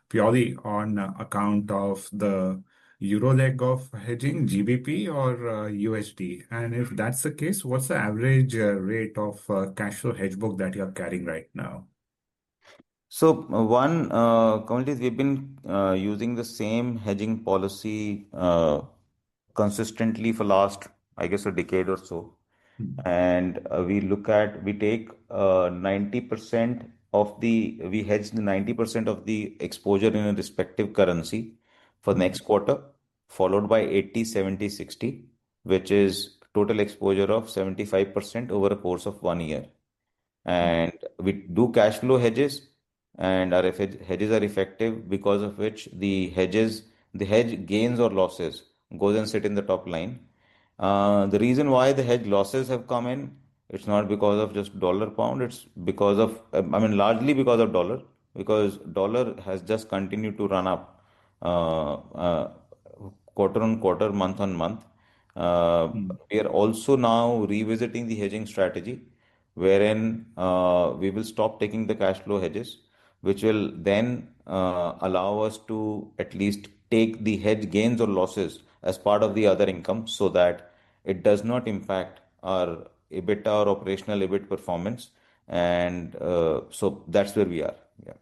purely on account of the euro leg of hedging, GBP or USD? And if that's the case, what's the average rate of cash flow hedge book that you're carrying right now? So Kawaljeet, we've been using the same hedging policy consistently for last, I guess, a decade or so. And we take 90% we hedge the 90% of the exposure in a respective currency for next quarter, followed by 80, 70, 60, which is total exposure of 75% over a course of 1 year. And we do cash flow hedges, and our hedges are effective, because of which the hedge gains or losses goes and sit in the top line. The reason why the hedge losses have come in, it's not because of just dollar pound, it's because of, largely because of dollar, because dollar has just continued to run up quarter on quarter, month on month. We are also now revisiting the hedging strategy, wherein we will stop taking the cash flow hedges. which will then allow us to at least take the hedge gains or losses as part of the other income so that it does not impact our EBITDA or operational EBIT performance. And so that's where we are. Yeah.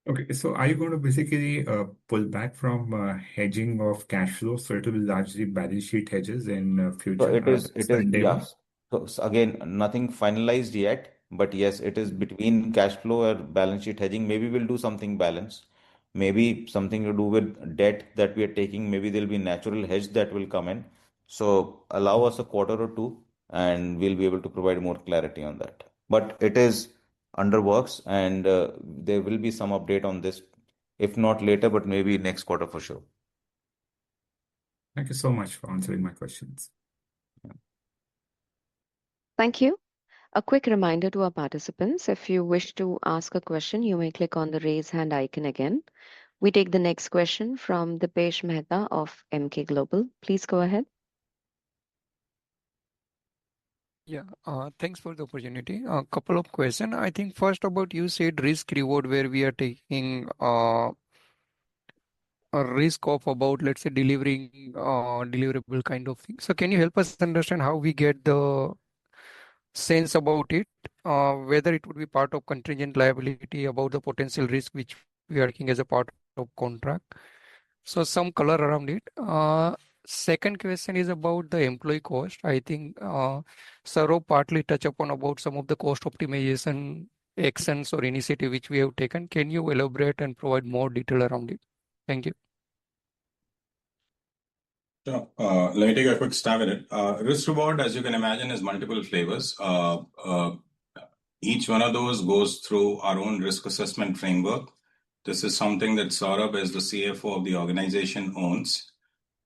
Okay, so are you going to basically pull back from hedging of cash flow? So it will be largely balance sheet hedges in So future. That's it the is, endeavor. yes. So again, nothing finalized yet, but yes, it is between cash flow or balance sheet hedging. Maybe we'll do something balanced, maybe something to do with debt that we are taking. Maybe there'll be natural hedge that will come in. So allow us a quarter or two, and we'll be able to provide more clarity on that. But it is under works, and there will be some update on this, if not later, but maybe next quarter for sure. Thank you so much for answering my questions. Thank you. A quick reminder to our participants, if you wish to ask a question, you may click on the raise hand icon again. We take the next question from Dipesh Mehta of MK Global. Please go ahead. Yeah, thanks for the opportunity. A couple of questions. I think first about you said risk reward where we are taking a risk of about, let's say, delivering deliverable kind of thing. So can you help us understand how we get the sense about it, whether it would be part of contingent liability about the potential risk which we are taking as a part of contract? So some color around it. Second question is about the employee cost. I think Saurabh partly touched upon about some of the cost optimization actions or initiative which we have taken. Can you elaborate and provide more detail around it? Thank you. Sure. Let me take a quick stab at it. Risk reward, as you can imagine, is multiple flavors. Each one of those goes through our own risk assessment framework. This is something that Saurabh, as the CFO of the organization, owns.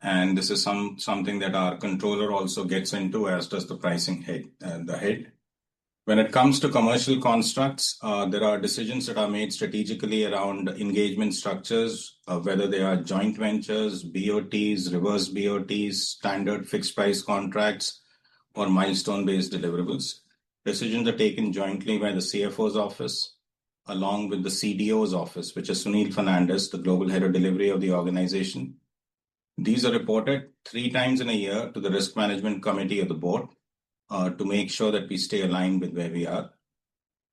And this is something that our controller also gets into, as does the pricing head. When it comes to commercial constructs, there are decisions that are made strategically around engagement structures, whether they are joint ventures, BOTs, reverse BOTs, standard fixed price contracts, or milestone-based deliverables. Decisions are taken jointly by the CFO's office, along with the CDO's office, which is Sunil Fernandez, the global head of delivery of the organization. These are reported 3 times in a year to the risk management committee of the board to make sure that we stay aligned with where we are.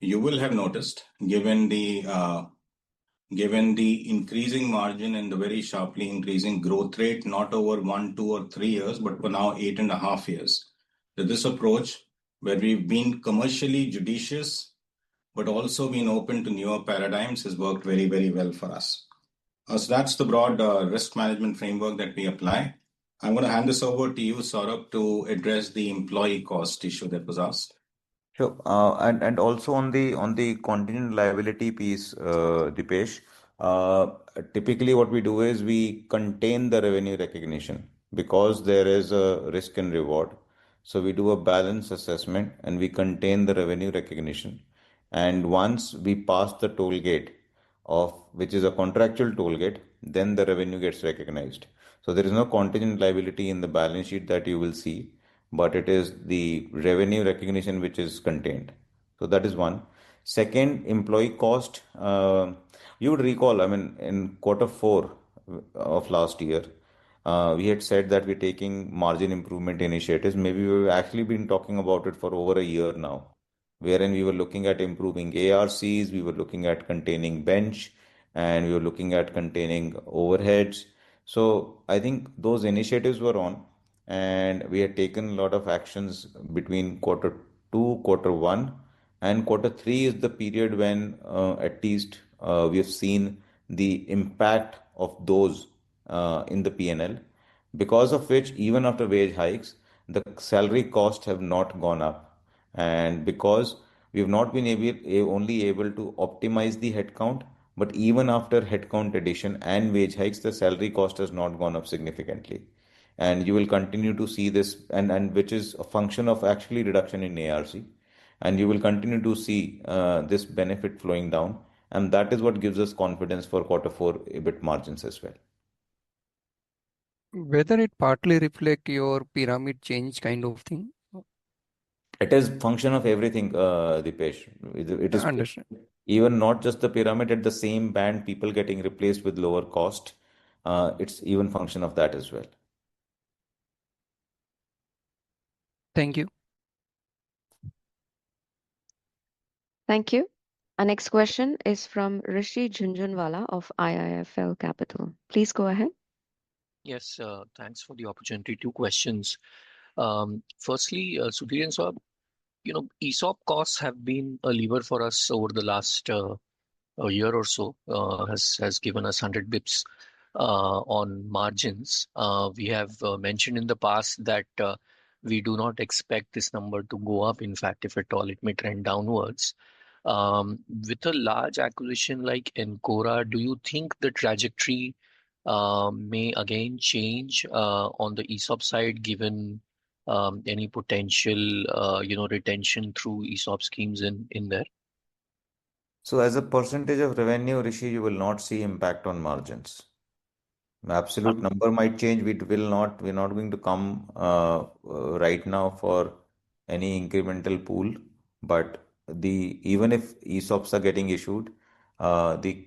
You will have noticed, given the increasing margin and the very sharply increasing growth rate, not over 1, 2, or 3 years, but for now 8.5 years, that this approach, where we've been commercially judicious, but also been open to newer paradigms, has worked very, very well for us. So that's the broad risk management framework that we apply. I'm going to hand this over to you, Saurabh, to address the employee cost issue that was asked. Sure. And also on the contingent liability piece, Dipesh, typically what we do is we contain the revenue recognition because there is a risk and reward. So we do a balance assessment and we contain the revenue recognition. And once we pass the toll gate of which is a contractual toll gate, then the revenue gets recognized. So there is no contingent liability in the balance sheet that you will see, but it is the revenue recognition which is contained. So that is one. Second, employee cost. You would recall, I mean, in Q4 of last year, we had said that we're taking margin improvement initiatives. Maybe we've actually been talking about it for over a year now, wherein we were looking at improving ARCs, we were looking at containing bench, and we were looking at containing overheads. So I think those initiatives were on, and we had taken a lot of actions between Q2, Q1, and Q3 is the period when at least we have seen the impact of those in the P&L, because of which even after wage hikes, the salary costs have not gone up, and because we have not been only able to optimize the headcount, but even after headcount addition and wage hikes, the salary cost has not gone up significantly. And you will continue to see this, and which is a function of actually reduction in ARC. And you will continue to see this benefit flowing down. And that is what gives us confidence for Q4 EBIT margins as well. Whether it partly reflect your pyramid change kind of thing? It is function of everything, Dipesh. It is Understand. even not just the pyramid at the same band, people getting replaced with lower cost. It's even function of that as well. Thank you. Thank you. Our next question is from Rishi Jhunjhunwala of IIFL Capital. Please go ahead. Yes, thanks for the opportunity. Two questions. Firstly, Sudhir and Saurabh, ESOP costs have been a lever for us over the last a year or so, has given us 100 bips on margins. We have mentioned in the past that we do not expect this number to go up. In fact, if at all, it may trend downwards. With a large acquisition like Encora, do you think the trajectory may again change on the ESOP side, given any potential, retention through ESOP schemes in there? So as a percentage of revenue, Rishi, you will not see impact on margins. Absolute number might change. We're not going to come right now for any incremental pool, but even if ESOPs are getting issued, the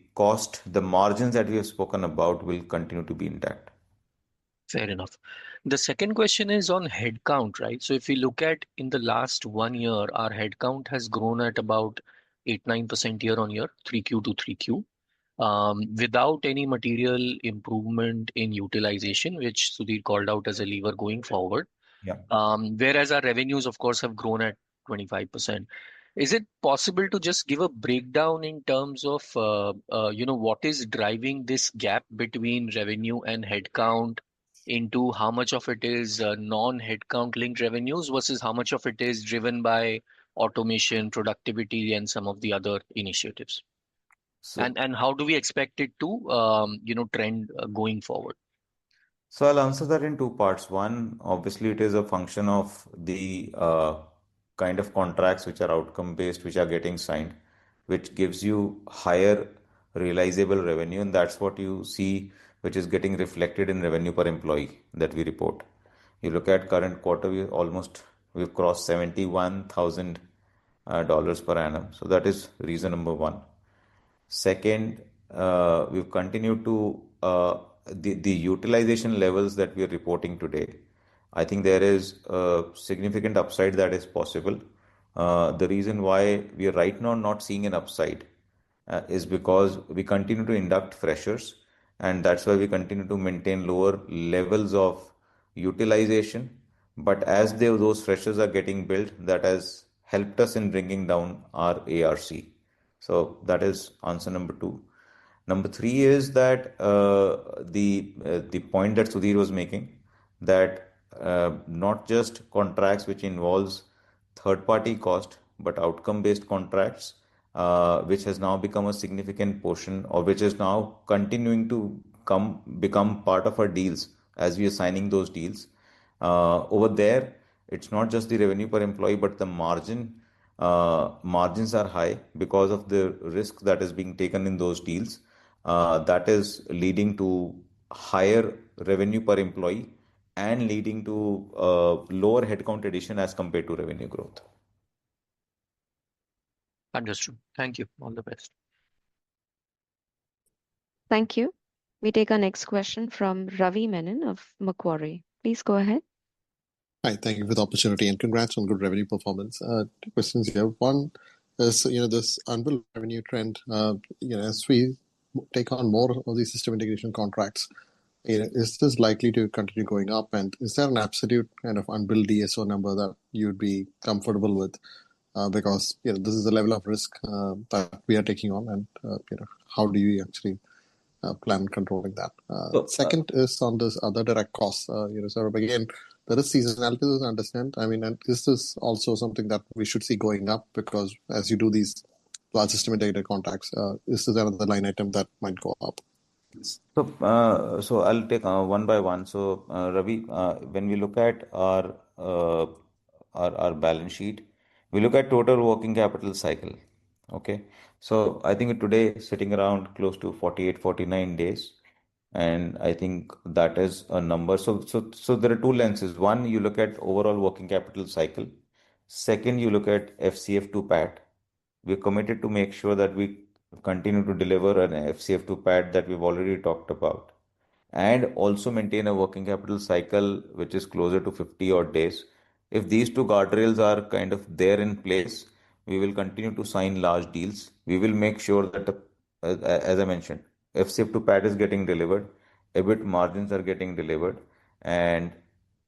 margins that we have spoken about will continue to be intact. Fair enough. The second question is on headcount, right? So if we look at in the last 1 year, our headcount has grown at about 8-9% year on year, 3Q to 3Q, without any material improvement in utilization, which Sudhir called out as a lever going forward. Yeah. Whereas our revenues, of course, have grown at 25%. Is it possible to just give a breakdown in terms of, what is driving this gap between revenue and headcount into how much of it is non-headcount linked revenues versus how much of it is driven by automation, productivity, and some of the other initiatives? So, And how do we expect it to, trend going forward? So I'll answer that in two parts. One, obviously, it is a function of the kind of contracts which are outcome based, which are getting signed, which gives you higher realizable revenue, and that's what you see, which is getting reflected in revenue per employee that we report. You look at current quarter, we've crossed $71,000 per annum. So that is reason number one. Second, we've continued to the utilization levels that we are reporting today. I think there is a significant upside that is possible. The reason why we are right now not seeing an upside is because we continue to induct freshers, and that's why we continue to maintain lower levels of utilization. But as those freshers are getting built, that has helped us in bringing down our ARC. So that is answer number two. Number three is that the point that Sudhir was making, that not just contracts which involves third party cost, but outcome based contracts, which has now become a significant portion, or which is now continuing to become part of our deals as we are signing those deals. Over there, it's not just the revenue per employee, but the margins are high because of the risk that is being taken in those deals. That is leading to higher revenue per employee and leading to lower headcount addition as compared to revenue growth. Understood. Thank you. All the best. Thank you. We take our next question from Ravi Menon of Macquarie. Please go ahead. Hi, thank you for the opportunity and congrats on good revenue performance. Two questions here. One is, this unbilled revenue trend, as we take on more of these system integration contracts, is this likely to continue going up? And is there an absolute kind of unbilled DSO number that you'd be comfortable with? Because, this is the level of risk that we are taking on, and, how do you actually plan on controlling that? Second is on this other direct costs. So again, there is seasonality to understand. I mean, and is this also something that we should see going up? Because as you do these large system integrated contracts, is this another line item that might go up? So I'll take one by one. So Ravi, when we look at our balance sheet, we look at total working capital cycle. Okay, so I think today sitting around close to 48-49 days. And I think that is a number. So there are two lenses. One, you look at overall working capital cycle. Second, you look at FCF to PAT. we're committed to make sure that we continue to deliver an FCF to PAT that we've already talked about, and also maintain a working capital cycle which is closer to 50 odd days. If these two guardrails are kind of there in place, we will continue to sign large deals. We will make sure that, as I mentioned, FCF to PAT is getting delivered, EBIT margins are getting delivered, and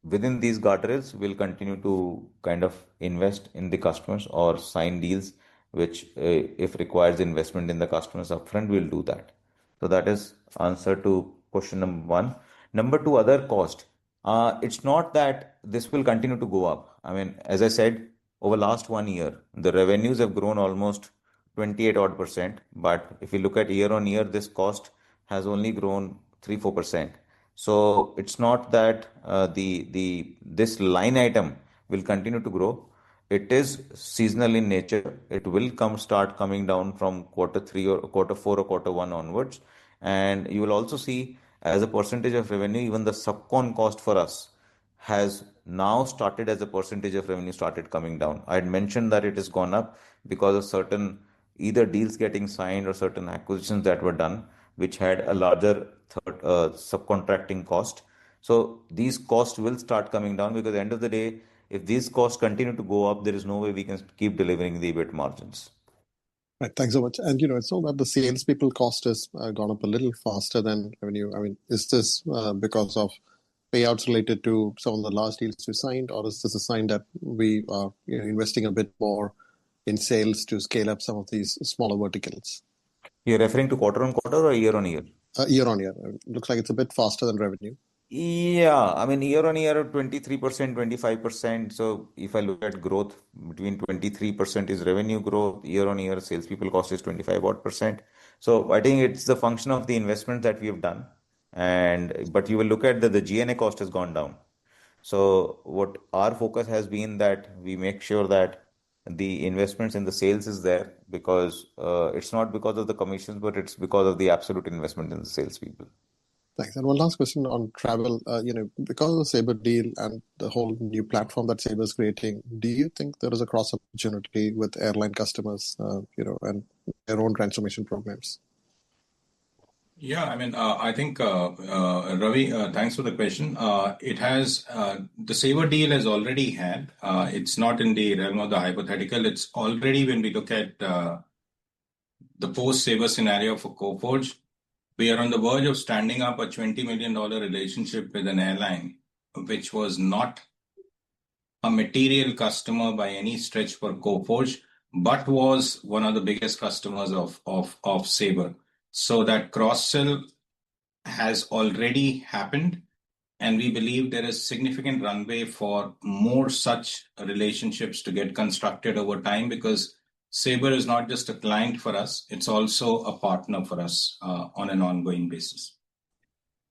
within these guardrails, we'll continue to kind of invest in the customers or sign deals which, if requires investment in the customers upfront, we'll do that. So that is answer to question number one. Number two, other cost. It's not that this will continue to go up. I mean, as I said, over last 1 year, the revenues have grown almost 28 odd percent. But if you look at year on year, this cost has only grown 3-4%. So it's not that this line item will continue to grow. It is seasonal in nature. It will start coming down from quarter 3 or quarter 4 or quarter 1 onwards. And you will also see, as a percentage of revenue, even the subcon cost for us has now started, as a percentage of revenue, started coming down. I had mentioned that it has gone up because of certain either deals getting signed or certain acquisitions that were done, which had a larger subcontracting cost. So these costs will start coming down, because at the end of the day, if these costs continue to go up, there is no way we can keep delivering the EBIT margins. Right, thanks so much. And it's all that the salespeople cost has gone up a little faster than revenue. I mean, is this because of payouts related to some of the last deals we signed, or is this a sign that we are investing a bit more in sales to scale up some of these smaller verticals? You're referring to quarter on quarter or year on year? Year on year. Looks like it's a bit faster than revenue. Yeah, I mean, year on year, 23%, 25%. So if I look at growth, between 23% is revenue growth, year on year, salespeople cost is 25 odd percent. So I think it's the function of the investment that we have done. But you will look at the G&A cost has gone down. So what our focus has been, that we make sure that the investments in the sales is there, because it's not because of the commissions, but it's because of the absolute investment in the salespeople. Thanks. And one last question on travel. Because of the Sabre deal and the whole new platform that Sabre is creating, do you think there is a cross opportunity with airline customers, and their own transformation programs? Yeah, I mean, I think, Ravi, thanks for the question. The Sabre deal has already had, it's not in the realm of the hypothetical. It's already, when we look at the post-Sabre scenario for Coforge, we are on the verge of standing up a $20 million relationship with an airline, which was not a material customer by any stretch for Coforge, but was one of the biggest customers of Sabre. So that cross-sell has already happened, and we believe there is significant runway for more such relationships to get constructed over time, because Sabre is not just a client for us, it's also a partner for us on an ongoing basis.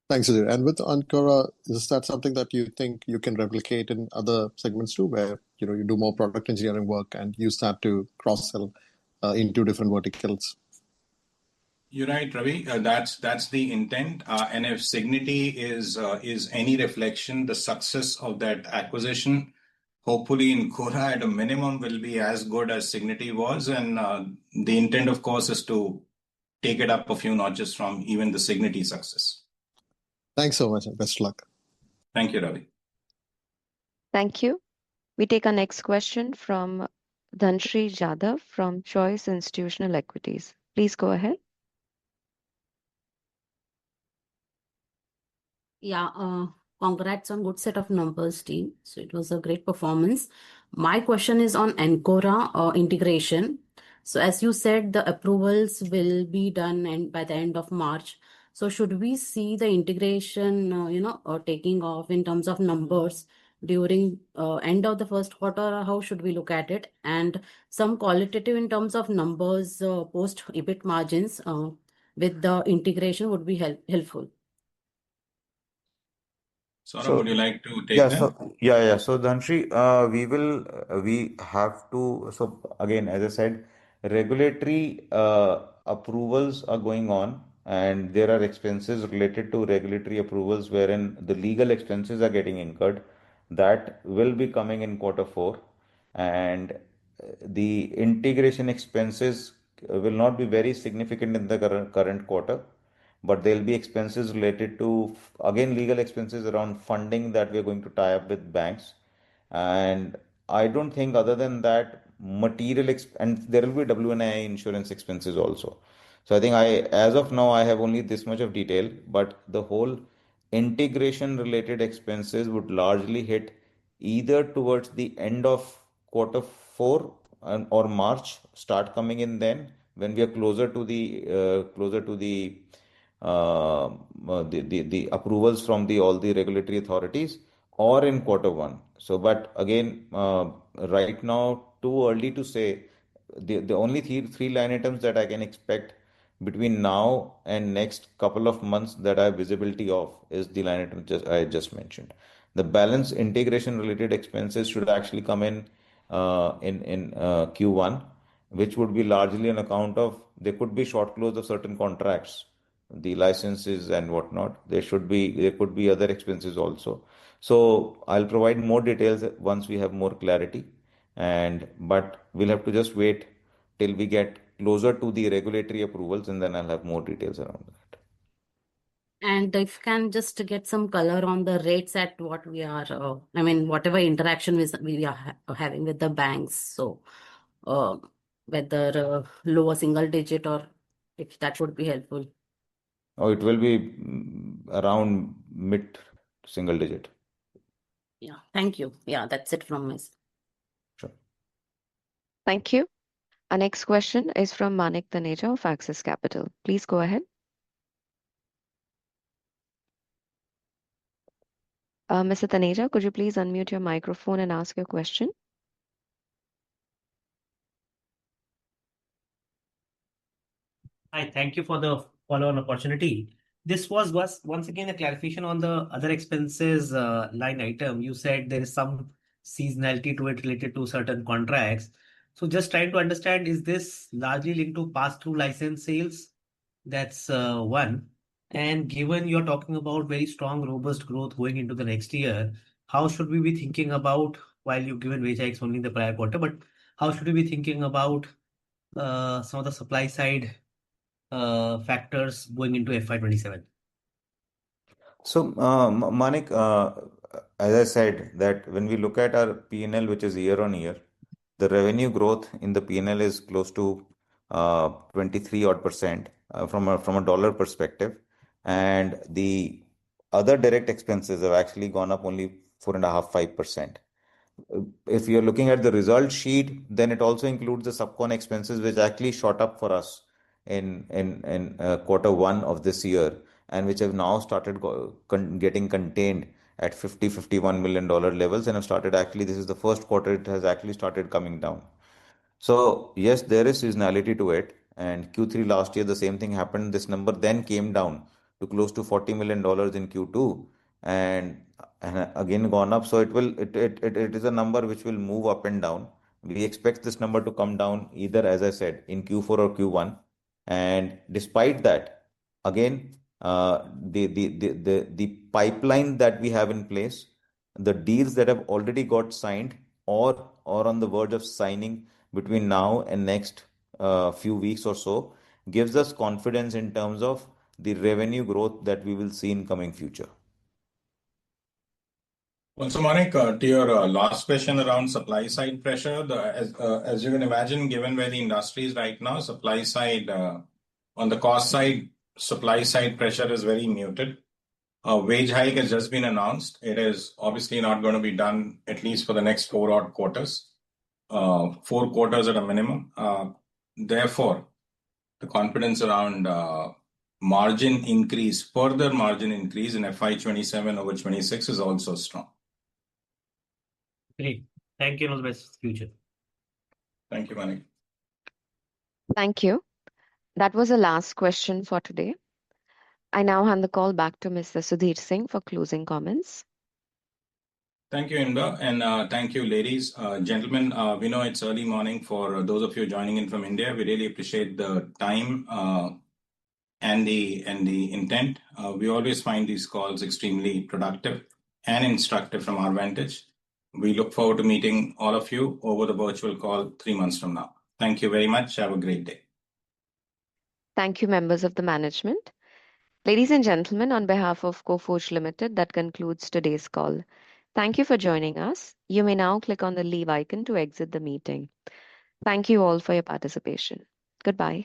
Thanks, Sudhir. And with Ancora, is that something that you think you can replicate in other segments too, where you do more product engineering work and use that to cross-sell into different verticals? You're right, Ravi. That's the intent. And if Signity is any reflection, the success of that acquisition, hopefully Ancora at a minimum will be as good as Signity was. And the intent, of course, is to take it up a few notches from even the Signity success. Thanks so much, and best luck. Thank you, Ravi. Thank you. We take our next question from Dhanshri Jadhav from Choice Institutional Equities. Please go ahead. Yeah, congrats on good set of numbers, team. So it was a great performance. My question is on Ancora integration. So as you said, the approvals will be done by the end of March. So should we see the integration, taking off in terms of numbers during end of the first quarter? Or how should we look at it? And some qualitative in terms of numbers post EBIT margins with the integration would be helpful. Saurabh, would you like to take that? So Dhanshri, we have to. So again, as I said, regulatory approvals are going on, and there are expenses related to regulatory approvals wherein the legal expenses are getting incurred. That will be coming in quarter 4, and the integration expenses will not be very significant in the current quarter, but there'll be expenses related to, again, legal expenses around funding that we're going to tie up with banks. And I don't think other than that, and there will be WNI insurance expenses also. So I think as of now, I have only this much of detail, but the whole integration related expenses would largely hit either towards the end of quarter four or March, start coming in then when we are closer to the approvals from all the regulatory authorities, or in quarter one. So, but again, right now, too early to say. The only three line items that I can expect between now and next couple of months that I have visibility of is the line item I just mentioned. The balance integration related expenses should actually come in Q1, which would be largely on account of there could be short close of certain contracts, the licenses and whatnot. There could be other expenses also. So I'll provide more details once we have more clarity, but we'll have to just wait till we get closer to the regulatory approvals, and then I'll have more details around that. And if you can just get some color on the rates at what we are, whatever interaction we are having with the banks. So whether lower single digit, or if that would be helpful. Oh, it will be around mid single digit. Yeah, thank you. Yeah, that's it from me. Sure. Thank you. Our next question is from Manik Taneja of Axis Capital. Please go ahead. Mr. Taneja, could you please unmute your microphone and ask your question? Hi, thank you for the follow-on opportunity. This was once again a clarification on the other expenses line item. You said there is some seasonality to it related to certain contracts. So just trying to understand, is this largely linked to pass-through license sales? That's one. And given you're talking about very strong, robust growth going into the next year, how should we be thinking about, while you've given wage hikes only in the prior quarter, but how should we be thinking about some of the supply side factors going into FY27? So, Manik, as I said, that when we look at our P&L, which is year on year, the revenue growth in the P&L is close to 23 odd % from a dollar perspective, and the other direct expenses have actually gone up only 4.5-5%. If you're looking at the result sheet, then it also includes the subcon expenses, which actually shot up for us in quarter one of this year, and which have now started getting contained at $51 million levels, and have started, actually, this is the first quarter it has actually started coming down. So yes, there is seasonality to it, and Q3 last year the same thing happened. This number then came down to close to $40 million in Q2, and again gone up. So it is a number which will move up and down. We expect this number to come down either, as I said, in Q4 or Q1. And despite that, again, the pipeline that we have in place, the deals that have already got signed or on the verge of signing between now and next few weeks or so, gives us confidence in terms of the revenue growth that we will see in coming future. Well, so Manik, to your last question around supply side pressure, as you can imagine, given where the industry is right now, supply side, on the cost side, supply side pressure is very muted. A wage hike has just been announced. It is obviously not going to be done at least for the next 4 odd quarters, 4 quarters at a minimum. Therefore, the confidence around margin increase, further margin increase in FY27 over 26 is also strong. Great. Thank you. All the best future. Thank you, Manik. Thank you. That was the last question for today. I now hand the call back to Mr. Sudhir Singh for closing comments. Thank you, Inba, and thank you, ladies, gentlemen. We know it's early morning for those of you joining in from India. We really appreciate the time and the intent. We always find these calls extremely productive and instructive from our vantage. We look forward to meeting all of you over the virtual call 3 months from now. Thank you very much. Have a great day. Thank you, members of the management. Ladies and gentlemen, on behalf of Coforge Ltd, that concludes today's call. Thank you for joining us. You may now click on the leave icon to exit the meeting. Thank you all for your participation. Goodbye.